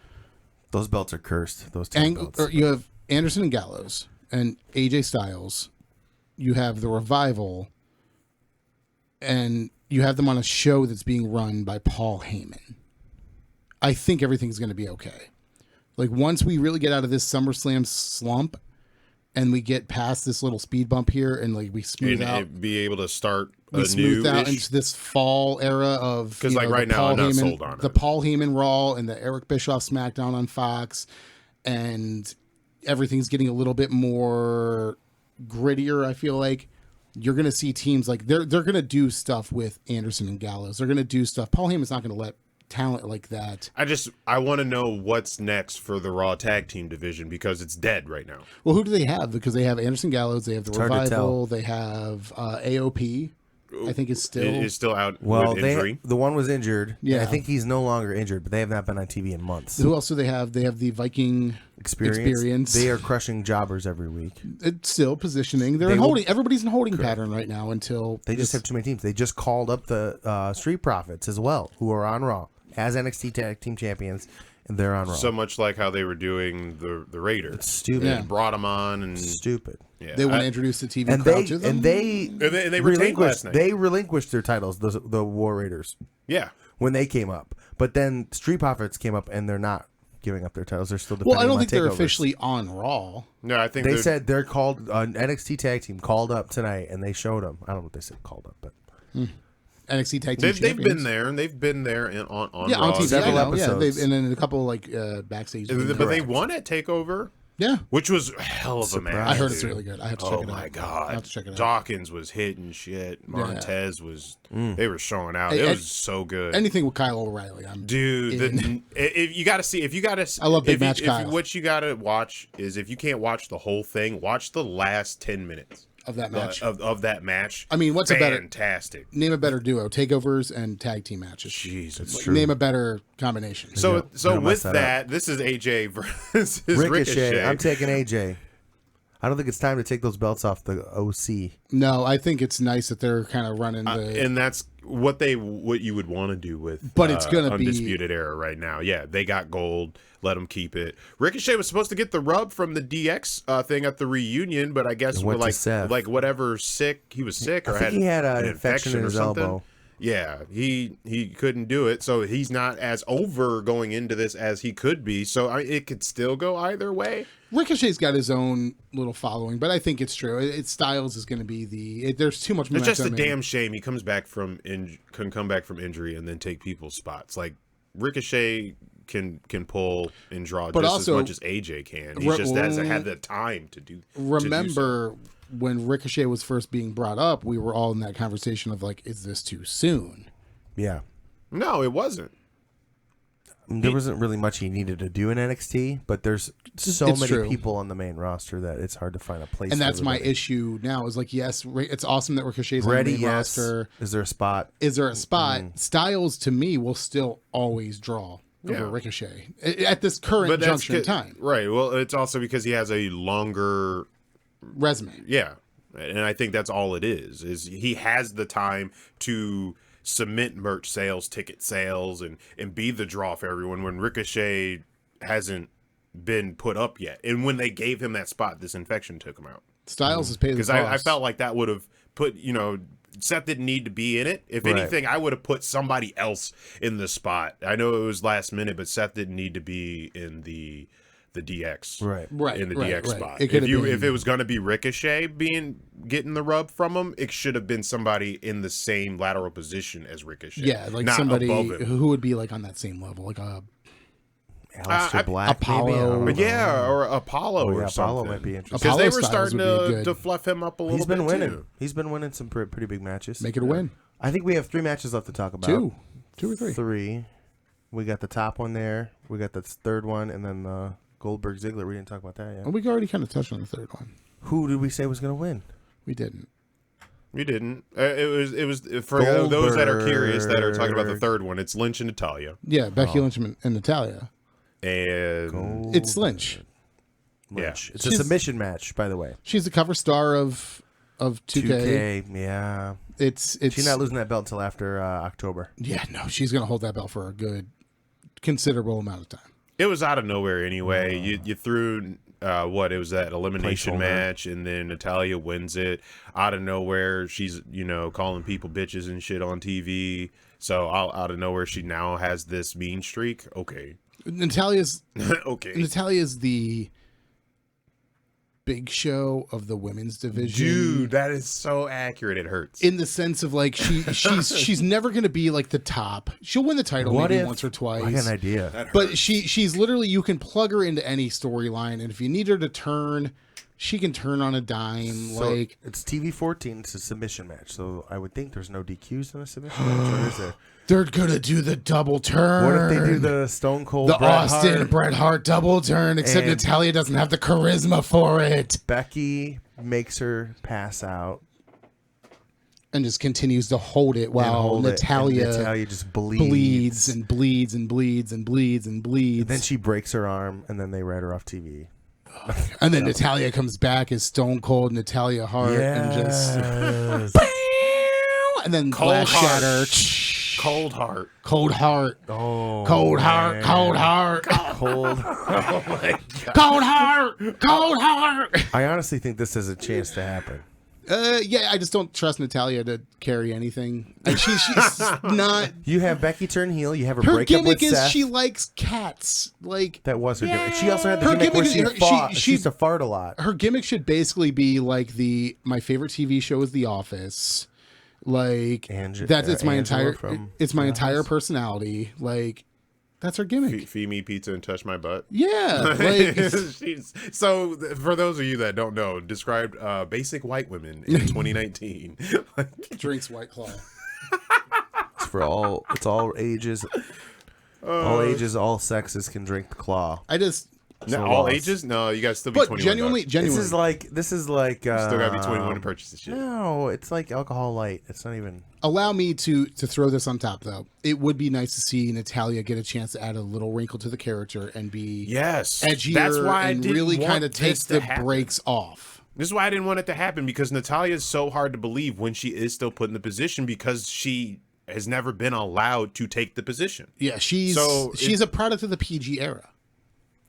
Those belts are cursed. Those two belts. you have Anderson and Gallows and AJ Styles. You have the Revival, and you have them on a show that's being run by Paul Heyman. I think everything's going to be okay. Like, once we really get out of this SummerSlam slump and we get past this little speed bump here and like we smooth out, be able to start we a smooth new out into this fall era of, because like the right now Paul I'm not Heyman, sold on the it. Paul Heyman Raw and the Eric Bischoff SmackDown on Fox, and everything's getting a little bit more grittier. I feel like you're going to see teams like they're going to do stuff with Anderson and Gallows. They're going to do stuff. Paul Heyman's not going to let talent like that. I want to know what's next for the Raw tag team division because it's dead right now. Well, who do they have? Because they have Anderson Gallows, they have the It's hard to Revival, tell. they have AOP. I think is still Is still out Well, with injury. the one was injured. Yeah. I think he's no longer injured, but they have not been on TV in months. Who else do they have? They have the Viking experience. They are crushing jobbers every week. It's still positioning. They're They in will- holding. Everybody's in holding pattern right now until They just have too many teams. They just called up the Street Profits as well, who are on Raw as NXT Tag Team Champions, and they're on Raw. So much like how they were doing the Raiders. Stupid. Yeah. Brought them on and Stupid. yeah. they want to introduce the TV And crowd to them. they they retained relinquished last night. they relinquished their titles, the War Raiders, yeah. when they came up. But then Street Profits came up, and they're not giving up their titles. They're still defending well, I don't them on think they're takeovers. officially on Raw. No, I think They they're- said they're called NXT Tag Team called up tonight, and they showed them. I don't know what they said called up, but NXT Tag Team they've Champions. been there and they've been there on Yeah, Raw. on TV. Several I know, yeah, episodes. and then a couple like backstage. But they won at Takeover, Yeah, which was a hell of a match. Surprise. I heard it's dude. really good. I have to check Oh it out. my I god! have to check it out. Dawkins was hitting shit. Montez was. They were showing out. Hey, It and- was so good. Anything with Kyle O'Reilly, I'm Dude, if you got to see, if you got to, I love Big Match Kyle. What you got to watch is if you can't watch the whole thing, watch the last 10 minutes of that match. of that match. I mean, what's a better- fantastic? Name a better duo: takeovers and tag team matches. Jesus. Name a better combination. So Yeah, so don't mess with that that, this is AJ versus Ricochet. Ricochet. I'm taking AJ. I don't think it's time to take those belts off the OC. No, I think it's nice that they're kind of running the. and that's what you would want to do with But it's gonna be- Undisputed Era right now. Yeah, they got gold. Let them keep it. Ricochet was supposed to get the rub from the DX thing at the reunion, but I guess It went to like Seth. whatever he was sick or I think he had an infection in or his something. elbow. Yeah, he couldn't do it, so he's not as over going into this as he could be. So it could still go either way. Ricochet's got his own little following, but I think it's true. Styles is going to be there's too much It's momentum. just a in- damn shame he comes back from can come back from injury and then take people's spots. Like Ricochet can pull and draw But just also, as much as AJ can. He just doesn't have the time to do. Remember when Ricochet was first being brought up, we were all in that conversation of like, is this too soon? Yeah. No, it wasn't. There wasn't really much he needed to do in NXT, but there's so It's many true. people on the main roster that it's hard to find a place. And for that's my everybody. issue now. Is like, yes, it's awesome that Ricochet's on Ready, the main yes. roster. Is there a spot? Is there a spot? Styles to me will still always draw over Yeah. Ricochet at this current juncture in time. Right. Well, it's also because he has a longer Resume. Yeah, and I think that's all it is he has the time to cement merch sales, ticket sales, and be the draw for everyone when Ricochet hasn't been put up yet. And when they gave him that spot, this infection took him out. Styles has paid the Because cost. I felt like that would have put, Seth didn't need to be in it. If Right. anything, I would have put somebody else in the spot. I know it was last minute, but Seth didn't need to be in the DX. Right. Right, In the right, DX right. spot. It could have been- If it was going to be Ricochet getting the rub from him, it should have been somebody in the same lateral position as Ricochet. Yeah, like not somebody above him. who would be like on that same level, like a Aleister Black, Apollo. maybe? I don't But know. yeah, or Apollo or Apollo something. might be interesting. Because they Apollo were Styles starting would be to good. fluff him up a little He's bit been winning. too. He's been winning some pretty big matches. make it a win. I think we have 3 matches left to talk about. Two or three. 3. We got the top one there. We got the third one, and then Goldberg Ziggler. We didn't talk about that yet. And we already kind of touched on the third one. Who did we say was going to win? We didn't. We didn't. It was for those that are curious that are talking about the third one. It's Lynch and Natalya, Yeah, Becky Lynch and Natalya. and It's Lynch. Lynch. Yeah. It's a submission match, by the way. She's the cover star of 2K. 2K, yeah. It's She's not losing that belt until after October. Yeah, no, she's gonna hold that belt for a good, considerable amount of time. it was out of nowhere anyway. You threw it was that elimination Placeholder. match, and then Natalya wins it out of nowhere. She's calling people bitches and shit on TV. So out of nowhere, she now has this mean streak. Okay, Natalya's okay. Natalya's the Big Show of the women's division. Dude, that is so accurate. It hurts. In the sense of like she's never gonna be like the top. She'll win the title maybe once or twice. I got an idea. But she's literally, you can plug her into any storyline, and if you need her to turn, she can turn on a dime. So like it's TV 14. It's a submission match. So I would think there's no DQs in a submission match. Or is there? they're gonna do the double turn. What if they do the Stone Cold the Bret Austin Hart? Bret Hart double turn? Except And- Natalya doesn't have the charisma for it, Becky makes her pass out and just continues to hold it and while hold it, and Natalya Natalya just bleeds. bleeds and bleeds and bleeds and bleeds and bleeds. Then she breaks her arm, and then they write her off TV. And then Natalya comes back as Stone Cold Natalya Hart and just and then glass shatter. Cold heart. Cold heart. Oh, Cold heart. man. Cold heart. Cold. Cold heart. Cold heart. I honestly think this has a chance to happen. Yeah, I just don't trust Natalya to carry anything. Like she's not. You have Becky turn heel. You have her, Her break up with gimmick is Seth. she likes cats. Like That was her gimmick. She also had the Her gimmick where gimmick she is- fought. she- She used to fart a lot. her gimmick should basically be like my favorite TV show is The Office. Like it's my Angela entire from it's my The entire Office. personality. Like that's her gimmick. Feed me pizza and touch my butt. Yeah, like So for those of you that don't know, described basic white women in 2019. drinks White Claw. It's for all. It's all ages. All ages, all sexes can drink the claw. I just It's a all loss. ages? No, you guys still be but 21. genuinely This is like. still gotta be 21 to purchase this shit. No, it's like alcohol light. It's not even. allow me to throw this on top though. It would be nice to see Natalya get a chance to add a little wrinkle to the character and be Yes, edgier that's why I and didn't really want kind of take this to the happen. brakes off. This is why I didn't want it to happen, because Natalya is so hard to believe when she is still put in the position, because she has never been allowed to take the position. Yeah, she's a product of the PG era.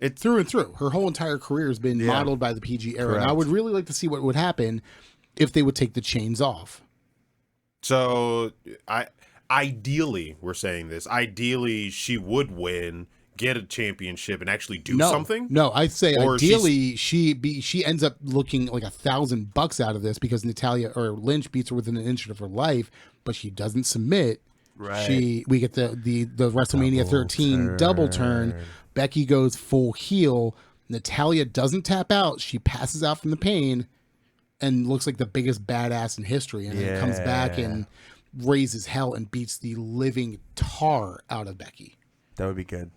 It Through and through. Her whole entire career has been modeled by the PG era. And I Correct. would really like to see what would happen if they would take the chains off. So ideally, we're saying this. Ideally, she would win, get a championship, and actually do something. No, I'd say Or ideally she ends up looking like $1,000 out of this because Natalya or Lynch beats her within an inch of her life, but she doesn't submit. Right. We get the WrestleMania 13 double turn. Becky goes full heel. Natalya doesn't tap out. She passes out from the pain and looks like the biggest badass in history. And then comes back and raises hell and beats the living tar out of Becky. That would be good.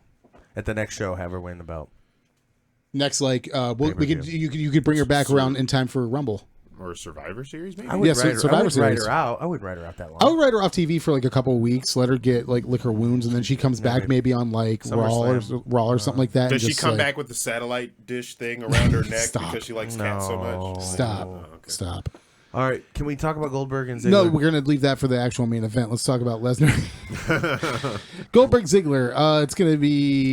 At the next show, have her win the belt. Next, you could bring her back around in time for Rumble. Or Survivor Series, maybe? I would Survivor Series. write her out. I wouldn't write her out that long. I would write her off TV for like a couple of weeks, let her get lick her wounds, and then she comes back maybe on like Raw or something like that. Does she come back with the satellite dish thing around her neck because she likes cats so much? Stop. Oh, okay. Stop. All right, can we talk about Goldberg and Ziggler? No, we're going to leave that for the actual main event. Let's talk about Lesnar. Goldberg Ziggler. It's going to be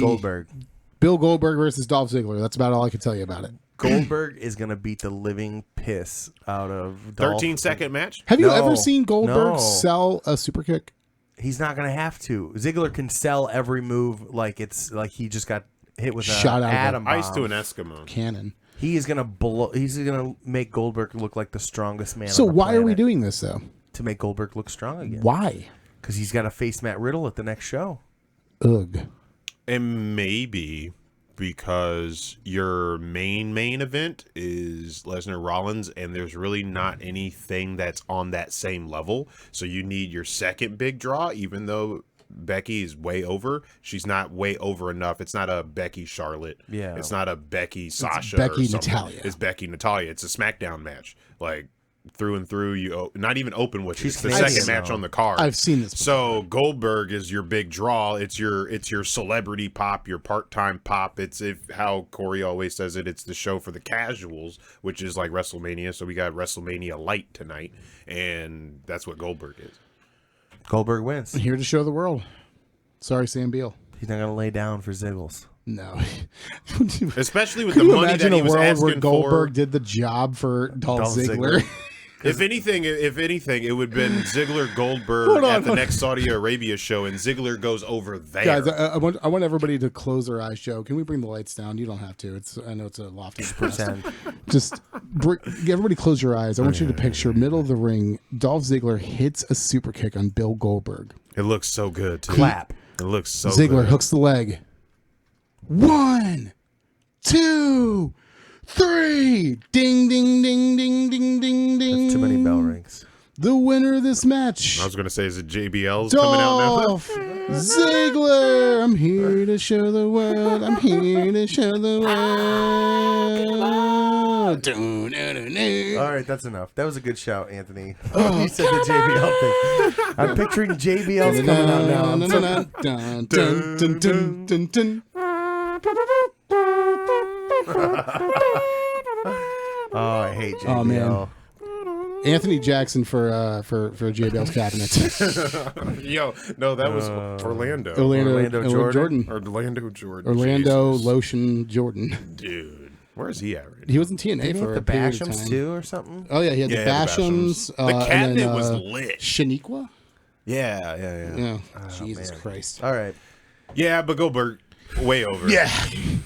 Bill Goldberg versus Dolph Ziggler. That's about all I can tell you about it. Goldberg is going to beat the living piss out of Dolph. 13-second match? Have you ever seen Goldberg sell a super kick? He's not going to have to. Ziggler can sell every move like it's like he just got hit with Shot an out of atom bomb. Ice to an Eskimo. Cannon. He is going to blow. He's going to make Goldberg look like the strongest man. So on the why are we planet. doing this though? To make Goldberg look strong again. Why? Because he's got to face Matt Riddle at the next show. Ugh. And maybe because your main event is Lesnar Rollins, and there's really not anything that's on that same level. So you need your second big draw, even though Becky is way over. She's not way over enough. It's not a Becky Charlotte. Yeah. It's not a Becky Sasha. Becky or something. Natalya. It's Becky Natalya. It's a SmackDown match. Like through and through. You not even open with it. It's the Canadian, second match on the card. I've seen this before. So Goldberg is your big draw. It's your celebrity pop, your part-time pop. It's how Corey always says it. It's the show for the casuals, which is like WrestleMania. So we got WrestleMania Light tonight, and that's what Goldberg is. Goldberg wins. Here to show the world. Sorry, Sam Beal. He's not going to lay down for Ziggles. No. Especially with Could the you money imagine that he a was world asking where Goldberg for. did the job for Dolph Ziggler? If anything, it would have been Ziggler Goldberg at the next Saudi Arabia show, and Ziggler goes over there. Guys, I want everybody to close their eyes. Joe, can we bring the lights down? You don't have to. I know it's a lofty Pretend. Just everybody close your eyes. I want you to picture middle of the ring. Dolph Ziggler hits a super kick on Bill Goldberg. It looks so good, too. Clap. It looks so Ziggler good. hooks the leg. 1, 2, 3. Ding, ding, ding, ding, ding, ding, ding. That's too many bell rings. The winner of this match. I was going to say, is it JBL's coming out now? Dolph Ziggler. I'm here to show the world. I'm here to show the world. All right, that's enough. That was a good shout, Anthony. You said the JBL thing. I'm picturing JBL's coming out now. Oh, I hate JBL. Oh, man. Anthony Jackson for JBL's cabinet. Yo, no, that was Orlando. Orlando Jordan. Orlando Jordan. Orlando Jesus. Lotion Jordan. Dude, where's he at right now? He was in TNA Didn't he for have a the period of Bashams time. too, or something? Oh yeah, he had the Bashams. The cabinet and then, was lit. Shaniqua. Yeah. Yeah. Jesus man. Christ. All right. Yeah, but Goldberg, way over. Yeah.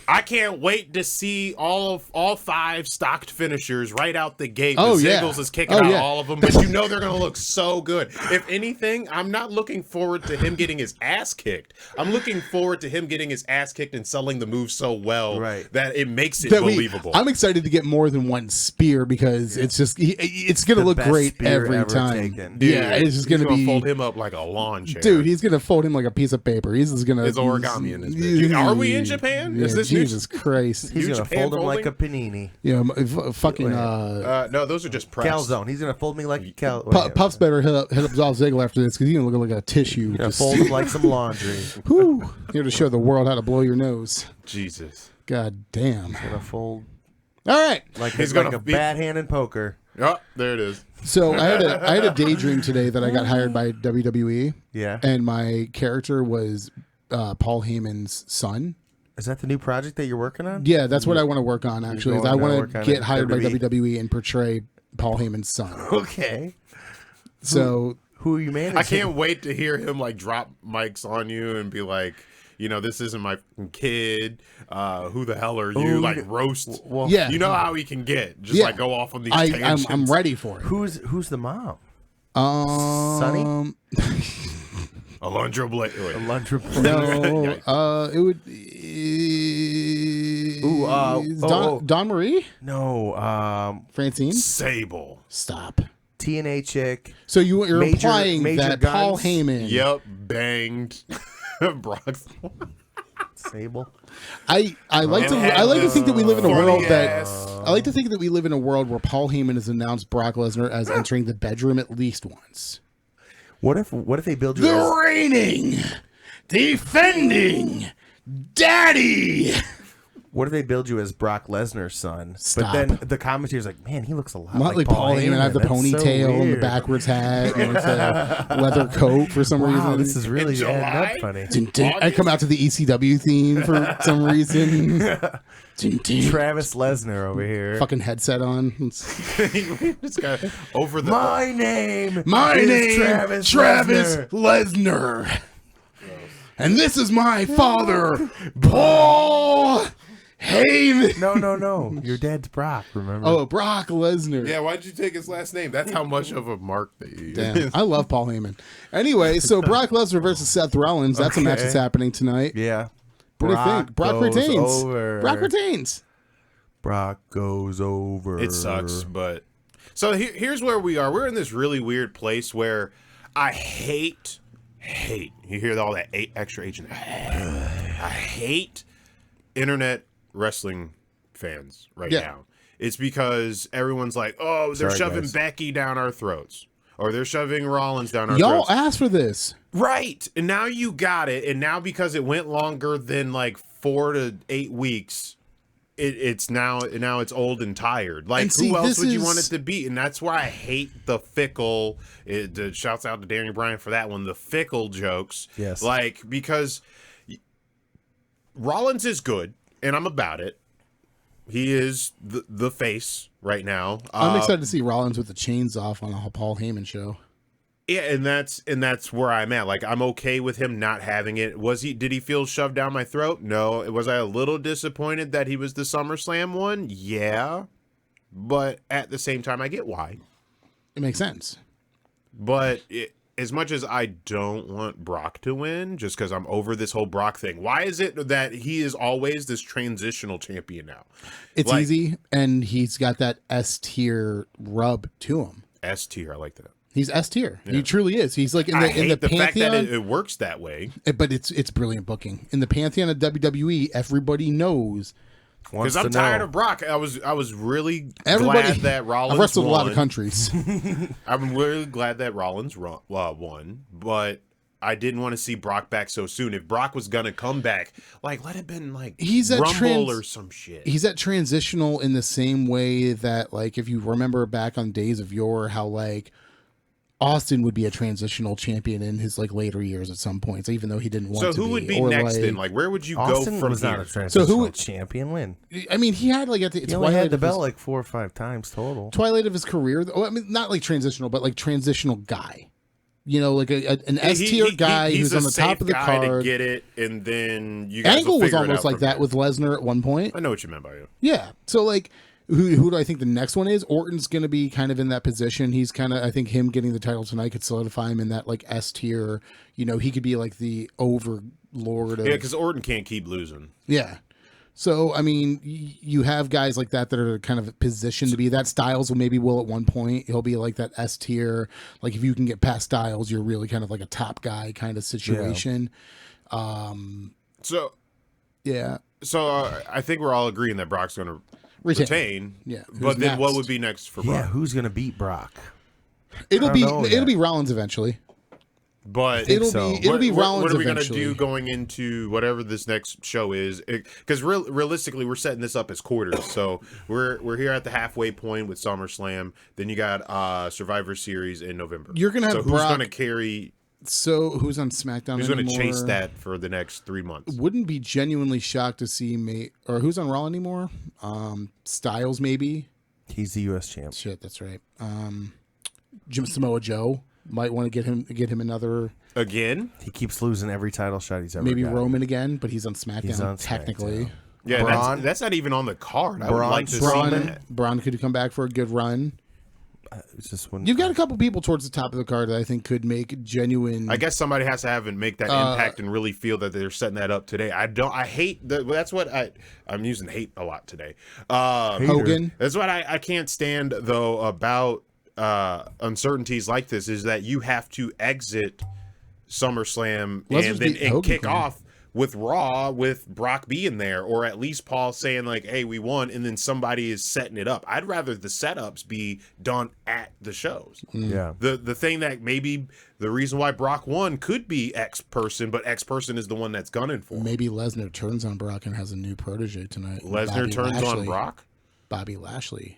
I can't wait to see all 5 stocked finishers right out the gate. Oh, yeah. Ziggles is kicking Oh, out yeah. all of them, but you know they're going to look so good. If anything, I'm not looking forward to him getting his ass kicked. I'm looking forward to him getting his ass kicked and selling the move so well that it makes it believable. I'm excited to get more than one spear because it's just it's going to look great every time. Taken. Dude, Yeah, it's just going to be fold him up like a lawn chair. Dude, he's going to fold him like a piece of paper. He's just going to It's origami in this bitch. Are we in Japan? Is this Jesus Christ. He's New going to Japan fold him like a folding? panini. Yeah, fucking no, those are just press. Calzone. He's going to fold me like a cal. Puff's better hit up Dolph Ziggler after this because he's going to look like a tissue. Gonna Just, fold him like some laundry. whew, here to show the world how to blow your nose. Jesus. God damn. Gonna fold All right. like He's like gonna a be- bad hand in poker. Oh, there it is. So I had a daydream today that I got hired by WWE. Yeah. And my character was Paul Heyman's son. Is that the new project that you're working on? Yeah, that's what I want to work on, actually. Is going I to want work to on get it, hired by WWE. WWE and portray Paul Heyman's son. Okay. So Who are you managing? I can't wait to hear him like drop mics on you and be like, you know, this isn't my fucking kid. Who the hell are you? Ooh, like roast. Well, yeah, You know how he can get. Just Yeah. like go off on these I'm tangents. ready for it. Who's the mom? Sonny? Alundra Blade. Alundra Blade. No, it would. Don Marie? No, Francine? Sable. Stop. TNA chick. So you're implying Major that Guns? Paul Heyman. Yep, banged Brock. Sable. I like to think that we live in a world ass. I like to think that we live in a world where Paul Heyman has announced Brock Lesnar as entering the bedroom at least once. What if they build you The reigning, defending daddy. What if they build you as Brock Lesnar's son? Stop. But then the commentator's like, man, he looks a lot Not like Paul Heyman. I have the That's so ponytail and the weird. backwards hat and it's a leather coat for some Wow, reason. this is really adding up funny. Dun, dun. I come out to the ECW theme for some reason. Dun, dun. Travis Lesnar over here. Fucking headset on. This guy over the. My name Travis Lesnar. And this is my father, Paul Heyman. No. Your dad's Brock, remember? Oh, Brock Lesnar. Yeah, why'd you take his last name? That's how much of a mark they use. Damn, I love Paul Heyman. Anyway, so Brock Lesnar versus Seth Rollins. That's a match that's happening tonight. Yeah. What do you think? Brock goes retains. over. Brock retains. Brock goes over. It sucks, but so here's where we are. We're in this really weird place where I hate. You hear all that extra H in there. I hate internet wrestling fans right now. It's because everyone's like, oh, they're shoving Becky down our throats. Or they're shoving Rollins down our throats. Y'all asked for this. Right. And now you got it. And now because it went longer than like 4 to 8 weeks, it's now it's old and tired. Like, see, who else would you want it to be? And that's why I hate the fickle. Shouts out to Daniel Bryan for that one. The fickle jokes. Yes. Like, because Rollins is good, and I'm about it. He is the face right now. I'm excited to see Rollins with the chains off on a Paul Heyman show. Yeah, and that's where I'm at. Like, I'm okay with him not having it. Did he feel shoved down my throat? No. Was I a little disappointed that he was the SummerSlam one? Yeah. But at the same time, I get why. It makes sense. But as much as I don't want Brock to win, just because I'm over this whole Brock thing, why is it that he is always this transitional champion now? It's easy, and he's got that S tier rub to him. S tier, I like that. He's S tier. Yeah. He truly is. He's like in the pantheon. Fact that it works that way. But it's brilliant booking. In the pantheon of WWE, everybody knows. Because I'm tired of Brock. I was really glad that Rollins I've wrestled won. a lot of countries. I'm really glad that Rollins won, but I didn't want to see Brock back so soon. If Brock was gonna come back, like, let it been like he's at Rumble or some shit. He's at transitional in the same way that, like, if you remember back on days of yore, how like Austin would be a transitional champion in his like later years at some points, even though he didn't want to be. So who would be next then? Like, where would you Austin go from was here? not a transitional champion. When? I mean, he had like at the he only had the belt like 4 or 5 times total. Twilight of his career. I mean, not like transitional, but like transitional guy. You know, like an S tier guy who's on the top of the card. To get it, and then you guys Angle will was figure it almost out like that from with Lesnar at one point. I know what you meant by it. Yeah. So like, who do I think the next one is? Orton's going to be kind of in that position. He's kind of, I think him getting the title tonight could solidify him in that like S tier. You know, he could be like the overlord. Yeah, because Orton can't keep losing. Yeah. So, I mean, you have guys like that are kind of positioned to be that. Styles will at one point. He'll be like that S tier. Like, if you can get past Styles, you're really kind of like a top guy kind of situation. Yeah. Yeah. So, I think we're all agreeing that Brock's going to retain. Yeah. But then what would be next for Brock? Yeah, who's going to beat Brock? It'll be Rollins eventually. But it'll be Rollins. What are we going to eventually. do going into whatever this next show is? Because realistically, we're setting this up as quarters. So we're here at the halfway point with SummerSlam. Then you got Survivor Series in November. You're going to have who's Brock. going to carry? So who's on SmackDown? Who's going to chase that for the next 3 months? Wouldn't be genuinely shocked to see or who's on Raw anymore? Styles maybe. He's the U.S. champ. Shit, that's right. Samoa Joe. Might want to get him another again. He keeps losing every title shot he's ever maybe got. Roman again, but he's on SmackDown. He's on technically. SmackDown. Yeah, that's not even on the card. I would like to see that. Braun could come back for a good run. It's just when You've got a couple people towards the top of the card that I think could make genuine. I guess somebody has to have and make that impact and really feel that they're setting that up today. I hate that. That's what I'm using hate a lot today. Hogan. That's what I can't stand though about uncertainties like this is that you have to exit SummerSlam Lesnar's beat and Hogan kick clean. off with Raw with Brock being there, or at least Paul saying like, "Hey, we won," and then somebody is setting it up. I'd rather the setups be done at the shows. Yeah. The thing that maybe the reason why Brock won could be X person, but X person is the one that's gunning for him. Maybe Lesnar turns on Brock and has a new protege tonight. Lesnar Bobby turns on Lashley. Brock. Bobby Lashley.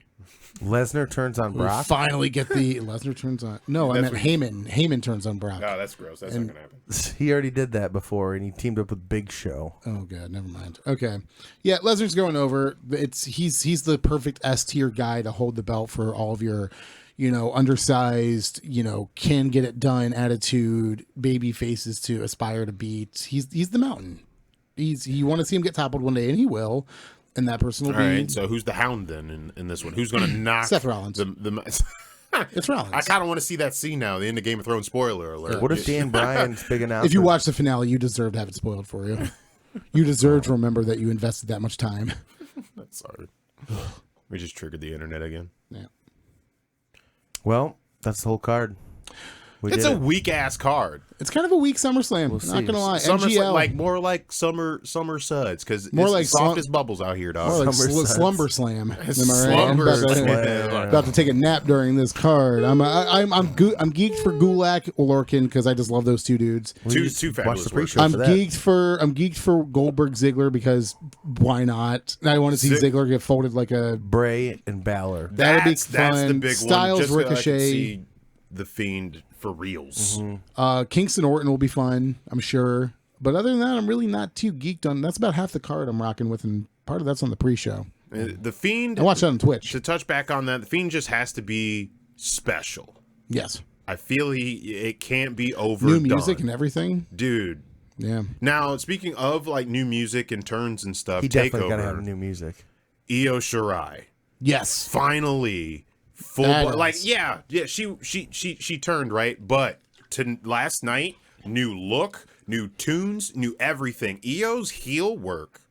Lesnar turns on We Brock. finally get the Lesnar turns on. No, I meant Heyman. Heyman turns on Brock. No, that's gross. That's not gonna happen. He already did that before, and he teamed up with Big Show. Oh god, never mind. Okay, yeah, Lesnar's going over. He's the perfect S tier guy to hold the belt for all of your, undersized, can get it done attitude baby faces to aspire to beat. He's the mountain. You want to see him get toppled one day, and he will. And that person will All be right, so who's the Hound then in this one? Who's going to knock Seth Rollins. It's Rollins. I kind of want to see that scene now. The end of Game of Thrones. Spoiler alert. What if Dan Bryan's big announcement? If you watch the finale, you deserve to have it spoiled for you. You deserve to remember that you invested that much time. Sorry. We just triggered the internet again. Yeah. Well, that's the whole card. It's a weak ass card. It's kind of a weak SummerSlam. We'll see. Not gonna lie. SummerSlam, NGL, more like summer suds because More it's like soft as bubbles out here, dog. more like Summer Suds. Slumber Slam. Am I right? Slumber I'm Slam. about to take a nap during this card. I'm geeked for Gulak Lorcan because I just love those two dudes. Two Watch fabulous the words. pre-show I'm for that. geeked for Goldberg Ziggler because why not? I want to see Ziggler get folded like a. Bray and Balor. That'd be That's the fun. big Styles, one. Just so I can Ricochet. see the Fiend for reals. Kingston Orton will be fun, I'm sure. But other than that, I'm really not too geeked on. That's about half the card I'm rocking with, and part of that's on the pre-show. The Fiend. I watch that on Twitch. To touch back on that, the Fiend just has to be special. Yes, I feel it can't be overdone. new music and everything. Dude. Yeah, Now, speaking of like new music and turns and stuff, He definitely got to Takeover, have new music. Io Shirai. yes. Finally full Badass. like yeah she turned right, but to last night, new look, new tunes, new everything. Io's heel work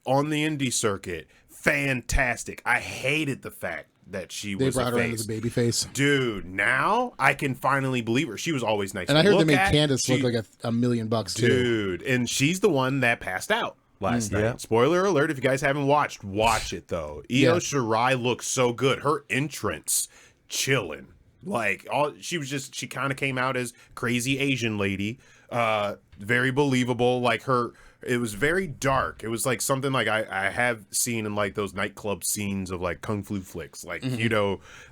on the indie circuit, fantastic. I hated the fact that she They was brought a her face. into the baby face, Dude, now I can finally believe her. She was always nice and to I heard they look made at. Candace She- look like $1 million too. Dude, and she's the one that passed out last night. yeah. Spoiler alert, if you guys haven't watched, watch it though. Io Yeah. Shirai looks so good. Her entrance, chilling. Like she kind of came out as crazy Asian lady. Very believable. Like it was very dark. It was like something like I have seen in like those nightclub scenes of like kung fu flicks. Like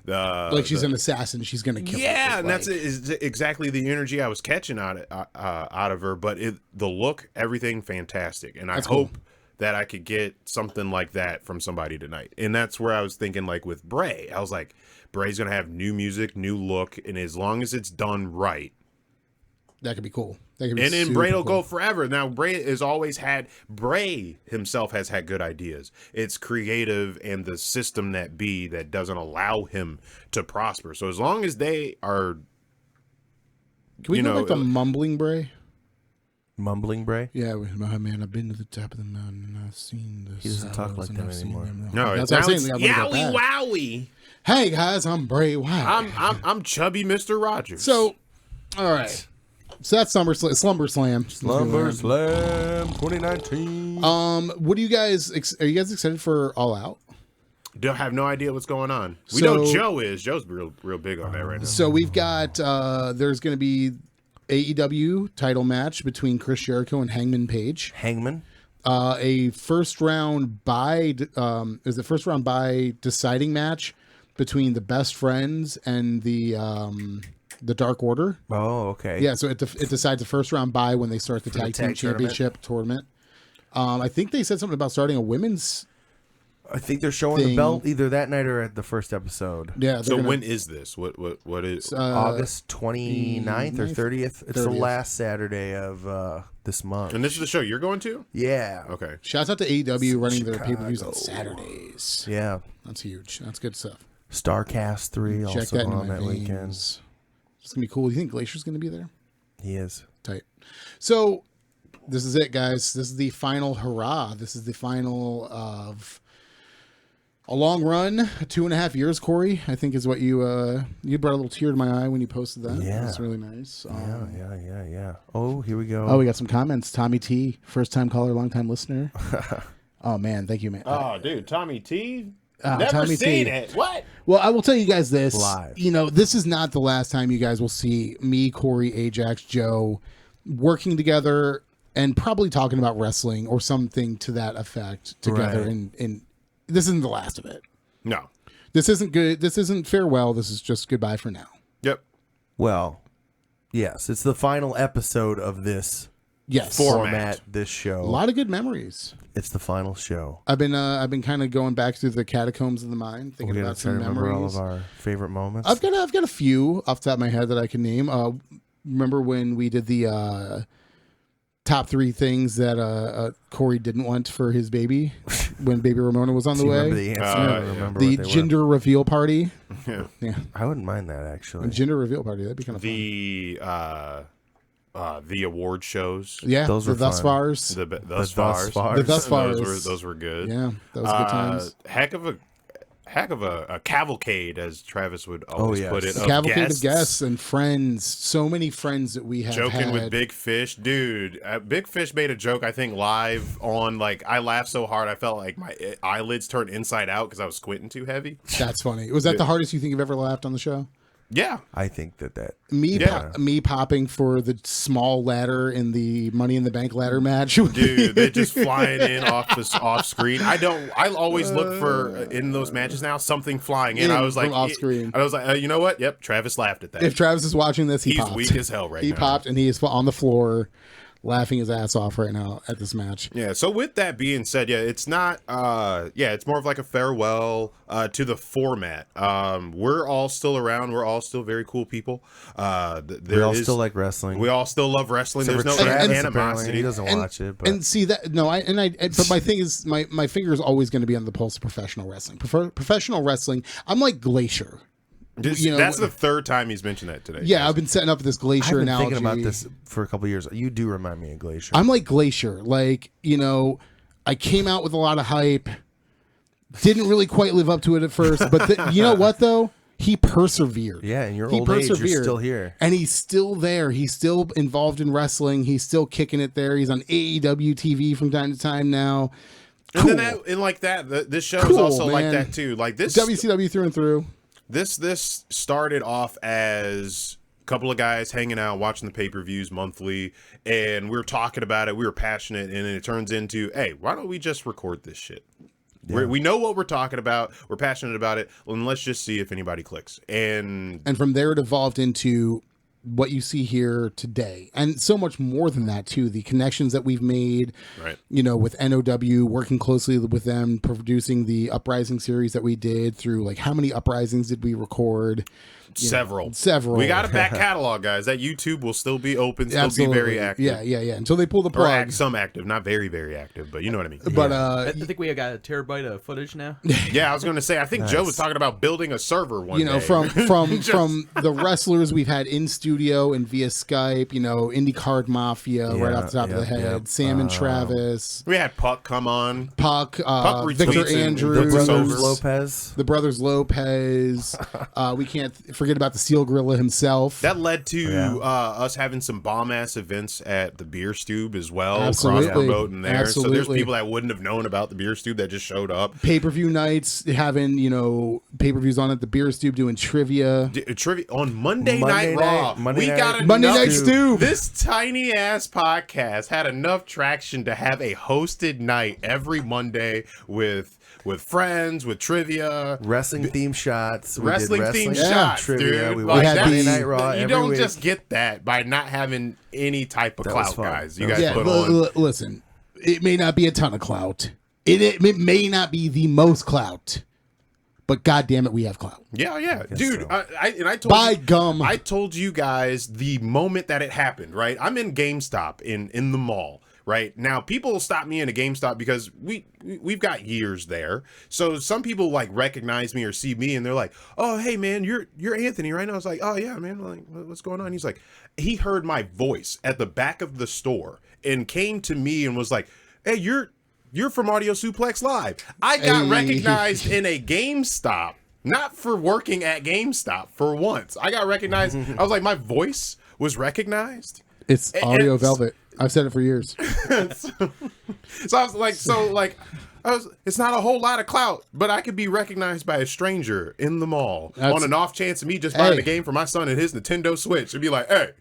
Like she's an assassin, she's gonna kill. yeah, her. and that's exactly the energy I was catching out of her. But the look, everything, fantastic, and I That's hope cool. that I could get something like that from somebody tonight. And that's where I was thinking, like with Bray, I was like, Bray's gonna have new music, new look, and as long as it's done right, that could be cool. That could be and then super Bray will cool. go forever. Now Bray himself has had good ideas. It's creative and the system that doesn't allow him to prosper. So as long as they are, Can we go back to mumbling Bray? Mumbling Bray. Yeah, my man, I've been to the top of the mountain and I've seen the. He doesn't talk sorrows like and that I've seen anymore. them. no, That's it's what I'm saying. They got yowie bad. wowie. Hey guys, I'm Bray Wyatt. I'm chubby Mr. Rogers. So, all right. So that's Slumber Slam. Slumber Slam 2019. What do you guys? Are you guys excited for All Out? don't have no idea what's going on. We So- know Joe is. Joe's real big on that right now. So we've got. There's going to be AEW title match between Chris Jericho and Hangman Page. Hangman. A first round bye is the first round bye deciding match between the Best Friends and the Dark Order. Oh, okay. Yeah, so it decides the first round bye when they start the For the tag team tag tournament? championship tournament. I think they said something about starting a women's. I think they're showing the Thing. belt either that night or at the first episode. Yeah, So when is this? What is? August 29th or 30th. It's the 30th. last Saturday of this month. And this is the show you're going to? Yeah. Okay. Shouts out to AEW running their Chicago. pay-per-views on Saturdays. Yeah. That's huge. That's good stuff. Starcast 3 Check also that into on my that weekend. veins. It's gonna be cool. You think Glacier's gonna be there? He is. Tight. So this is it, guys. This is the final hurrah. This is the final of a long run. 2.5 years, Corey, I think is what you brought a little tear to my eye when you posted that. Yeah. That's really nice. Yeah. Oh, here we go. Oh, we got some comments. Tommy T, first time caller, long time listener. Oh man, thank you, man. Oh, dude, Tommy T. Tommy Never seen T. it. What? Well, I will tell you guys this. Live. You know, this is not the last time you guys will see me, Corey, Ajax, Joe working together and probably talking about wrestling or something to that effect together. Right. And this isn't the last of it. No. This isn't good. This isn't farewell. This is just goodbye for now. Yep. Well, yes, it's the final episode of this Yes. format, this show. A lot of good memories. It's the final show. I've been kind of going back through the catacombs of the mind, thinking We're about gonna try to some remember memories. all of our favorite moments. I've got a few off the top of my head that I can name. Remember when we did the top 3 things that Corey didn't want for his baby when baby Ramona was on the Do you way? remember the answer? I don't remember The what they were. gender reveal party. Yeah. Yeah, I wouldn't mind that actually. a gender reveal party. That'd be kind of fun. The award shows. Yeah, those the were thus fun. fars. The thus thus fars. fars. The thus fars. Those were good. Yeah, that was good times. Heck of a cavalcade, as Travis would always yes. put it. A cavalcade of guests and friends. So many friends that we have Joking had. with Big Fish, dude. Big Fish made a joke, I think, live on. Like, I laughed so hard, I felt like my eyelids turned inside out because I was squinting too heavy. That's funny. Was that the hardest you think you've ever laughed on the show? Yeah, I think that Me popping for the small ladder in the Money in the Bank ladder match. dude, they're just flying in off screen. I always look for in those matches now something flying in. I was like off screen. I was like, you know what? Yep, Travis laughed at that. If Travis is watching this, He's popped. weak as hell right He now. popped and he is on the floor laughing his ass off right now at this match. Yeah, so with that being said, yeah, it's not it's more of like a farewell to the format. We're all still around, we're all still very cool people. we all still like wrestling. We all still love wrestling. Except There's for no Travis, apparently. animosity. He doesn't watch it, but And see that but my thing is my finger is always going to be on the pulse of professional wrestling. Professional wrestling, I'm like Glacier. You know, That's the third time he's mentioned that today. Yeah, I've been setting up this I've Glacier been analogy. thinking about this for a couple of years. You do remind me of Glacier. I'm like Glacier. Like, you know, I came out with a lot of hype. Didn't really quite live up to it at first, but you know what though? He persevered. Yeah, in your He old age, you're persevered. still here. And he's still there. He's still involved in wrestling. He's still kicking it there. He's on AEW TV from time to time now. Cool. And then this show is Cool, also like man. that too. Like this WCW through and through. This started off as a couple of guys hanging out, watching the pay-per-views monthly, and we were talking about it. We were passionate, and then it turns into, hey, why don't we just record this shit? Yeah. We know what we're talking about. We're passionate about it. And let's just see if anybody clicks. And from there, it evolved into what you see here today, and so much more than that too. The connections that we've made, right? You know, with NOW, working closely with them, producing the Uprising series that we did. Through like, how many Uprisings did we record? Several. We got a back catalog, guys. That YouTube will still be open, still Absolutely. be very active. Yeah. Until they pull the plug. Some active, not very, very active, but you know what I mean. But I think we got a terabyte of footage now. Yeah, I was going to say, I think Joe was talking about building a server one day. You know, from the wrestlers we've had in studio and via Skype. You know, IndyCard Mafia, right off the top of the head. Sam and Travis. We had Puck come on. Puck Victor retweets Andrews, the Brothers Lopez. We can't forget about the Steel Gorilla himself. That led to us having some bomb-ass events at the Beer Stube as well. Absolutely. Cross-promoting there. Absolutely. So there's people that wouldn't have known about the Beer Stube that just showed up. Pay-per-view nights, having, you know, pay-per-views on at the Beer Stube, doing trivia. Trivia on Monday Night Raw. Monday Night Stube. This tiny-ass podcast had enough traction to have a hosted night every Monday with friends, with trivia, wrestling themed shots, themed shots, trivia. Dude. We Like, watched Monday Night Raw. You don't just get that by not having any type of clout, guys. You guys put on. Listen, it may not be a ton of clout. It may not be the most clout, but God damn it, we have clout. Yeah, dude. So. I told you guys the moment that it happened. Right, I'm in GameStop in the mall. right? Now, people will stop me in a GameStop because we've got years there. So some people like recognize me or see me and they're like, "Oh, hey man, you're Anthony, right?" And I was like, "Oh yeah, man, like what's going on?" He's like, he heard my voice at the back of the store and came to me and was like, "Hey, you're from Audio Suplex Live." I got recognized in a GameStop, not for working at GameStop for once. I got recognized. I was like, my voice was recognized. It's Audio Velvet. I've said it for years. So I was like, it's not a whole lot of clout, but I could be recognized by a stranger in the mall on an off chance of me just buying the game for my son and his Nintendo Switch and be like, "Hey,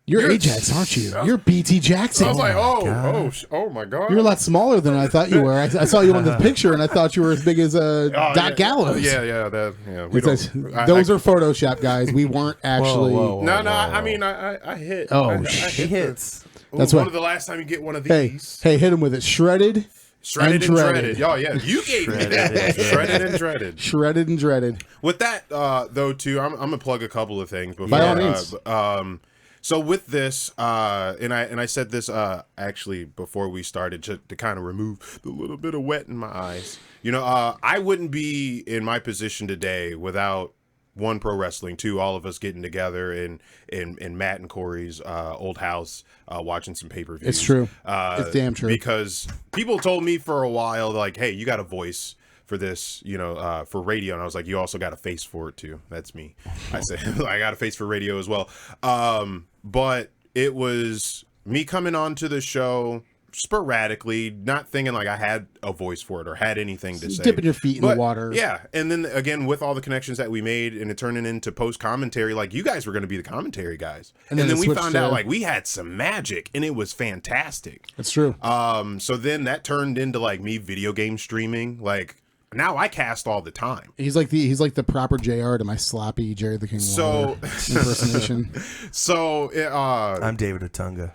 you're Ajax, aren't you? You're BT Jackson." I was like, oh my God. You're a lot smaller than I thought you were. I saw you on the picture, and I thought you were as big as Doc Gallows. Yeah. Those are Photoshop, guys. We weren't actually. No. I mean, I hit. Oh, He hits. That's one what. of the last time you get one of Hey, these. hit him with it. Shredded and dreaded. Oh yeah, you gave me that. Shredded and dreaded. Shredded and dreaded. With that, though, too, I'm gonna plug a couple of things before. By all means. So with this, and I said this actually before we started to kind of remove the little bit of wet in my eyes. You know, I wouldn't be in my position today without one, pro wrestling, two, all of us getting together in Matt and Corey's old house, watching some pay-per-views. It's true. It's damn true. Because people told me for a while, like, "Hey, you got a voice for this, you know, for radio." And I was like, "You also got a face for it too." That's me. I said, I got a face for radio as well. But it was me coming onto the show sporadically, not thinking like I had a voice for it or had anything to say. Dipping your feet in the water. Yeah. And then again, with all the connections that we made and it turning into post commentary, like you guys were going to be the commentary guys. And then we found out like we had some magic and it was fantastic. It's true. So then that turned into like me video game streaming. Like now I cast all the time. He's like the proper JR to my sloppy Jerry the King Lawler impersonation. So I'm David Otunga.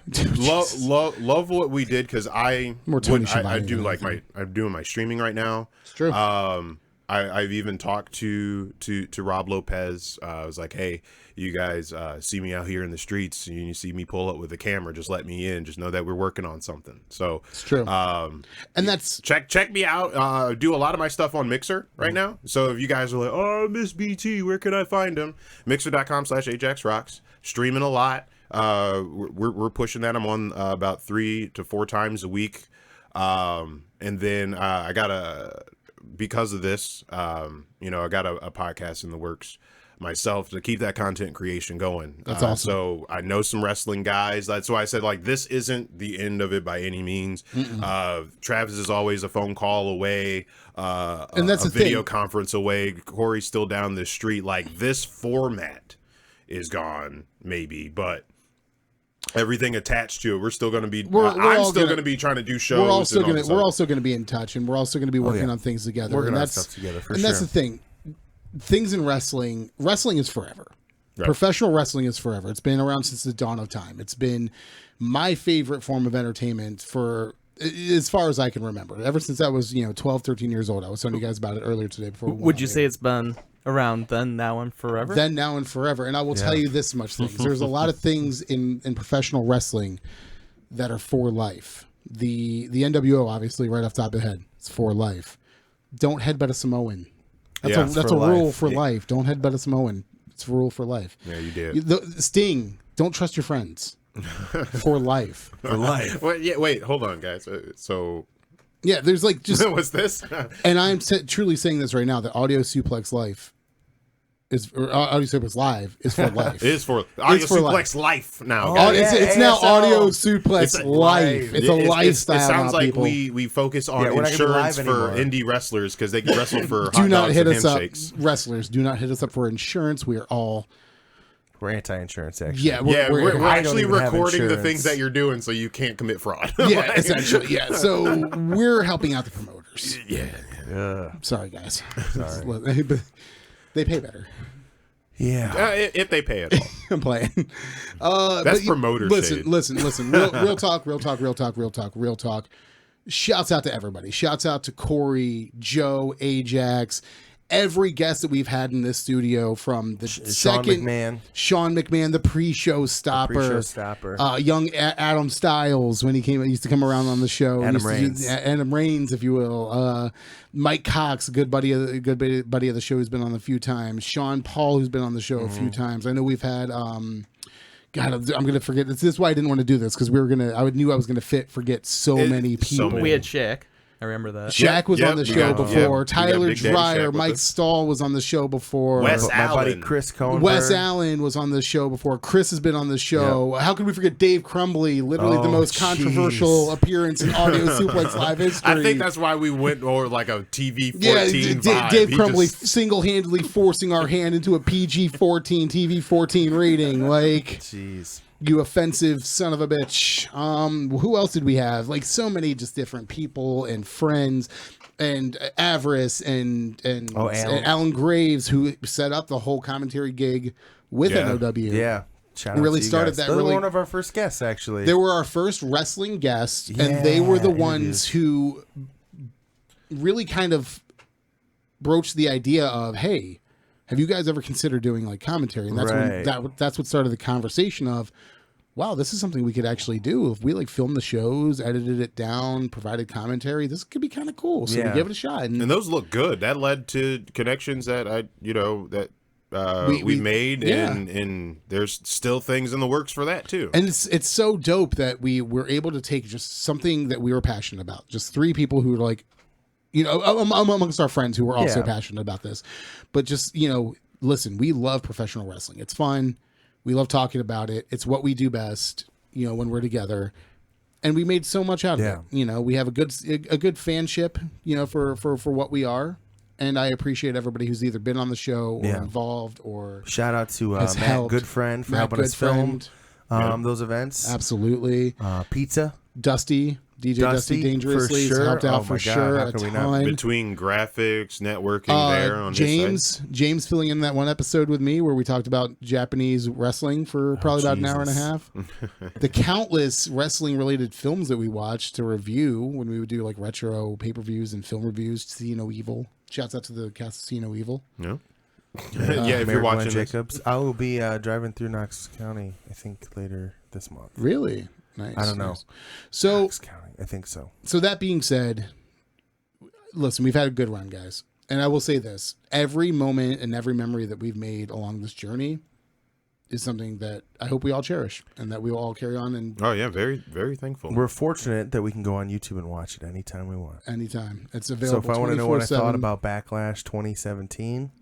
Love what we did because I'm doing my streaming right now. It's true. I've even talked to Rob Lopez. I was like, "Hey, you guys see me out here in the streets and you see me pull up with a camera, just let me in. Just know that we're working on something." So it's true. And that's check me out. Do a lot of my stuff on Mixer right now. So if you guys are like, "Oh, Miss BT, where can I find him?" Mixer.com/AjaxRocks. Streaming a lot. We're pushing that. I'm on about 3 to 4 times a week. And then I got because of this, you know, I got a podcast in the works myself to keep that content creation going. That's awesome. So I know some wrestling guys. That's why I said like this isn't the end of it by any means. Travis is always a phone call away, and that's a video conference away. Corey's still down the street. Like this format is gone, maybe, but everything attached to it, we're still going to be. I'm still going to be trying to do shows. We're also going to be in touch, and we're also going to be working on things together. We're going to have stuff together for sure. And that's the thing. Things in wrestling is forever. Right. Professional wrestling is forever. It's been around since the dawn of time. It's been my favorite form of entertainment for as far as I can remember. Ever since I was 12, 13 years old. I was telling you guys about it earlier today. Before would you say it's been around then, now, and forever? Then, now, and forever. And I will tell you this much things. There's a lot of things in professional wrestling that are for life. The NWO, obviously, right off the top of the head, it's for life. Don't headbutt a Samoan. That's a rule for life. Don't headbutt a Samoan. It's a rule for life. Yeah, you did. The Sting, don't trust your friends. For life. For life. Wait, hold on, guys. Yeah, there's like just. What's this? And I'm truly saying this right now that Audio Suplex Life Audio Suplex Live is for life. It is for Audio Suplex Life now. It's now Audio Suplex Life. It's a lifestyle. It sounds like people. we focus on insurance for indie wrestlers because they can wrestle for hot do not dogs hit and us handshakes. up, wrestlers. Do not hit us up for insurance. We are all. We're anti-insurance, actually. Yeah, we're actually recording the things that you're doing so you can't commit fraud. Yeah, essentially. Yeah, so we're helping out the promoters. Yeah. Sorry, guys. Sorry. They pay better. Yeah. If they pay at all. I'm playing. That's promoter shade. Listen. Real talk. Shouts out to everybody. Shouts out to Corey, Joe, Ajax, every guest that we've had in this studio, from the Sean McMahon, the pre-show stopper, young Adam Styles when he used to come around on the show, Adam Raines, if you will, Mike Cox, good buddy of the show, who's been on a few times, Sean Paul, who's been on the show a few times. I know we've had God, I'm gonna forget. This is why I didn't want to do this, because I knew I was gonna forget so many people. We had Shaq. I remember that. Shaq was on the show before. Tyler Dreyer, Mike Stahl was on the show before. Wes my buddy Chris Cohenberg. Wes Allen was on the show before. Chris has been on the show. How could we forget Dave Crumbly? Literally the most controversial appearance in audio suplex live history. I think that's why we went over like a TV 14 vibe. Dave Crumbly single-handedly forcing our hand into a PG-14 TV 14 rating. Like, jeez. You offensive son of a bitch. Who else did we have? Like, so many just different people and friends, and Avarice and Alan Graves, who set up the whole commentary gig with NOW. Yeah. Really started that. They were really one of our first guests, actually. They were our first wrestling guests, and they were the ones who really kind of broached the idea of, hey, have you guys ever considered doing like commentary? And that's what started the conversation of, wow, this is something we could actually do. If we like filmed the shows, edited it down, provided commentary, this could be kind of cool. So we give it a shot. And those look good. That led to connections that we made, and there's still things in the works for that too. And it's so dope that we were able to take just something that we were passionate about. Just three people who were like, amongst our friends who were also passionate about this, but just, listen, we love professional wrestling. It's fun. We love talking about it. It's what we do best, when we're together, and we made so much out of it. We have a good fanship, for what we are. And I appreciate everybody who's either been on the show or involved, or shout out to Matt Goodfriend for helping us film those events. Absolutely. Pizza. DJ Dusty Dangerously has helped out for sure a ton. Between graphics, networking there on James filling in that one episode with me where we talked about Japanese wrestling for probably about an hour and a half. The countless wrestling related films that we watched to review when we would do like retro pay-per-views and film reviews. See No Evil. Shouts out to the cast of See No Evil. Yeah. If you're watching Jacobs, I will be driving through Knox County, I think, later this month. Really? Nice. I don't know. So Knox County, I think so. So that being said, listen, we've had a good run, guys. And I will say this. Every moment and every memory that we've made along this journey is something that I hope we all cherish and that we will all carry on. And very, very thankful. We're fortunate that we can go on YouTube and watch it anytime we want. Anytime. It's available. So if I want to know what I thought about Backlash 2017,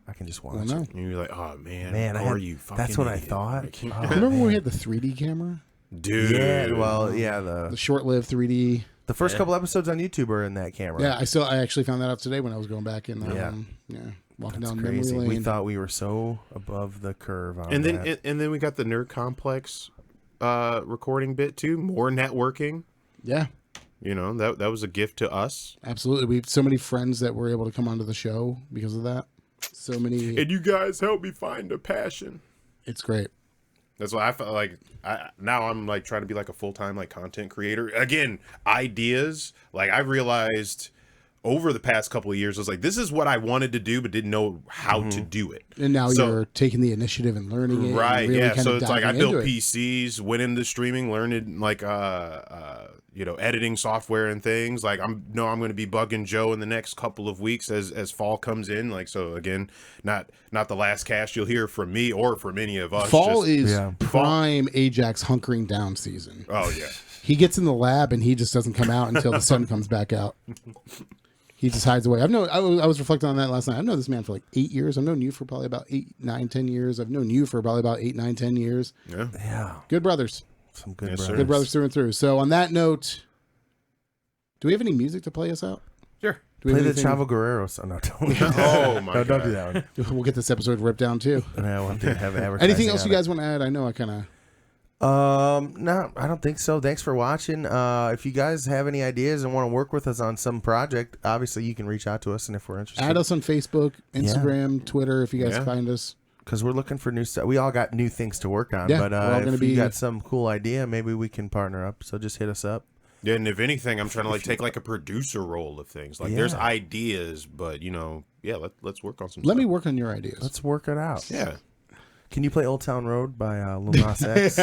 I can just watch it. And you're like, oh, man are you fucking that's what idiot. I thought. Remember when we had the 3D camera? Dude. Yeah, the short-lived 3D. The first couple episodes on YouTube are in that camera. Yeah, I actually found that out today when I was going back and walking down memory lane. We thought we were so above the curve on and that. And then we got the Nerd Complex recording bit too. More networking. Yeah. That was a gift to us. Absolutely. We have so many friends that were able to come onto the show because of that. So many. And you guys helped me find a passion. It's great. That's why I felt like now I'm like trying to be like a full-time like content creator. Again, ideas. Like I realized over the past couple of years, I was like, this is what I wanted to do, but didn't know how to do it. And now you're taking the initiative and learning it. Right. Really yeah. So it's like I built PCs, went into streaming, learned like editing software and things. Like I'm going to be bugging Joe in the next couple of weeks as fall comes in. Like, so again, not the last cast you'll hear from me or from any of us. Fall is prime Ajax hunkering down season. Oh yeah. He gets in the lab and he just doesn't come out until the sun comes back out. He just hides away. I was reflecting on that last night. I've known this man for like 8 years. I've known you for probably about 8, 9, 10 years. I've known you for probably about 8, 9, 10 years. Yeah. Good brothers. Some good brothers. Good brothers through and through. So on that note, do we have any music to play us out? Sure. Play the Chavo Guerrero song. No, don't. Oh my God. Don't do that one. We'll get this episode ripped down too. No, we'll have to have anything else you guys want to add? I know I kind of. No, I don't think so. Thanks for watching. If you guys have any ideas and want to work with us on some project, obviously you can reach out to us, and if we're interested, add us on Facebook, Instagram, Twitter. If you guys find us, because we're looking for new stuff. We all got new things to work on, but if you got some cool idea, maybe we can partner up. So just hit us up. Yeah, and if anything, I'm trying to like take like a producer role of things. Like there's ideas, but yeah, let's work on some. Let stuff. me work on your ideas. Let's work it out. Yeah. Can you play Old Town Road by Lil Nas X? See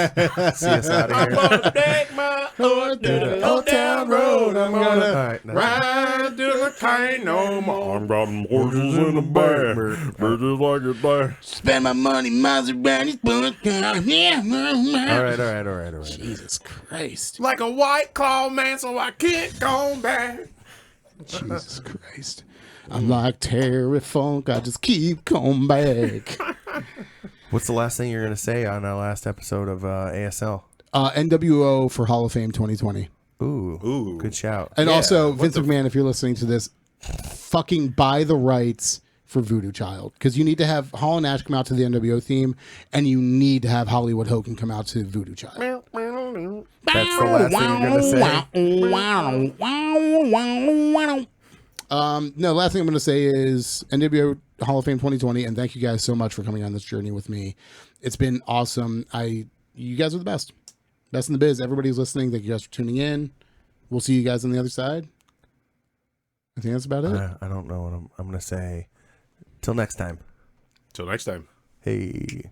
us out of here. Take my horse to the Old Town Road. I'm gonna all right, no. ride to the can't no more. I'm got horses in the back. Bitches like it there. Spend my money, Maserati's book. All right. Jesus Christ. Like a white claw man, so I can't go back. Jesus Christ. I'm like Terry Funk. I just keep coming back. What's the last thing you're gonna say on our last episode of ASL? NWO for Hall of Fame 2020. Ooh, good shout. And Yeah, also, what Vince the McMahon, if you're listening to this, fucking buy the rights for Voodoo Child. Because you need to have Hall and Nash come out to the NWO theme, and you need to have Hollywood Hogan come out to Voodoo Child. That's the last thing you're gonna say. No, last thing I'm going to say is NWO Hall of Fame 2020, and thank you guys so much for coming on this journey with me. It's been awesome. You guys are the best. Best in the biz. Everybody's listening. Thank you guys for tuning in. We'll see you guys on the other side. I think that's about it. I don't know what I'm gonna say. Till next time. Till next time. Hey.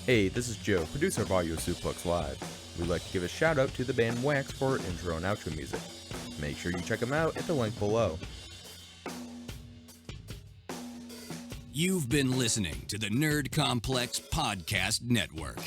Hey, this is Joe, producer of Audio Suplex Live. We'd like to give a shout out to the band Wax for intro and outro music. Make sure you check them out at the link below. You've been listening to the Nerd Complex Podcast Network.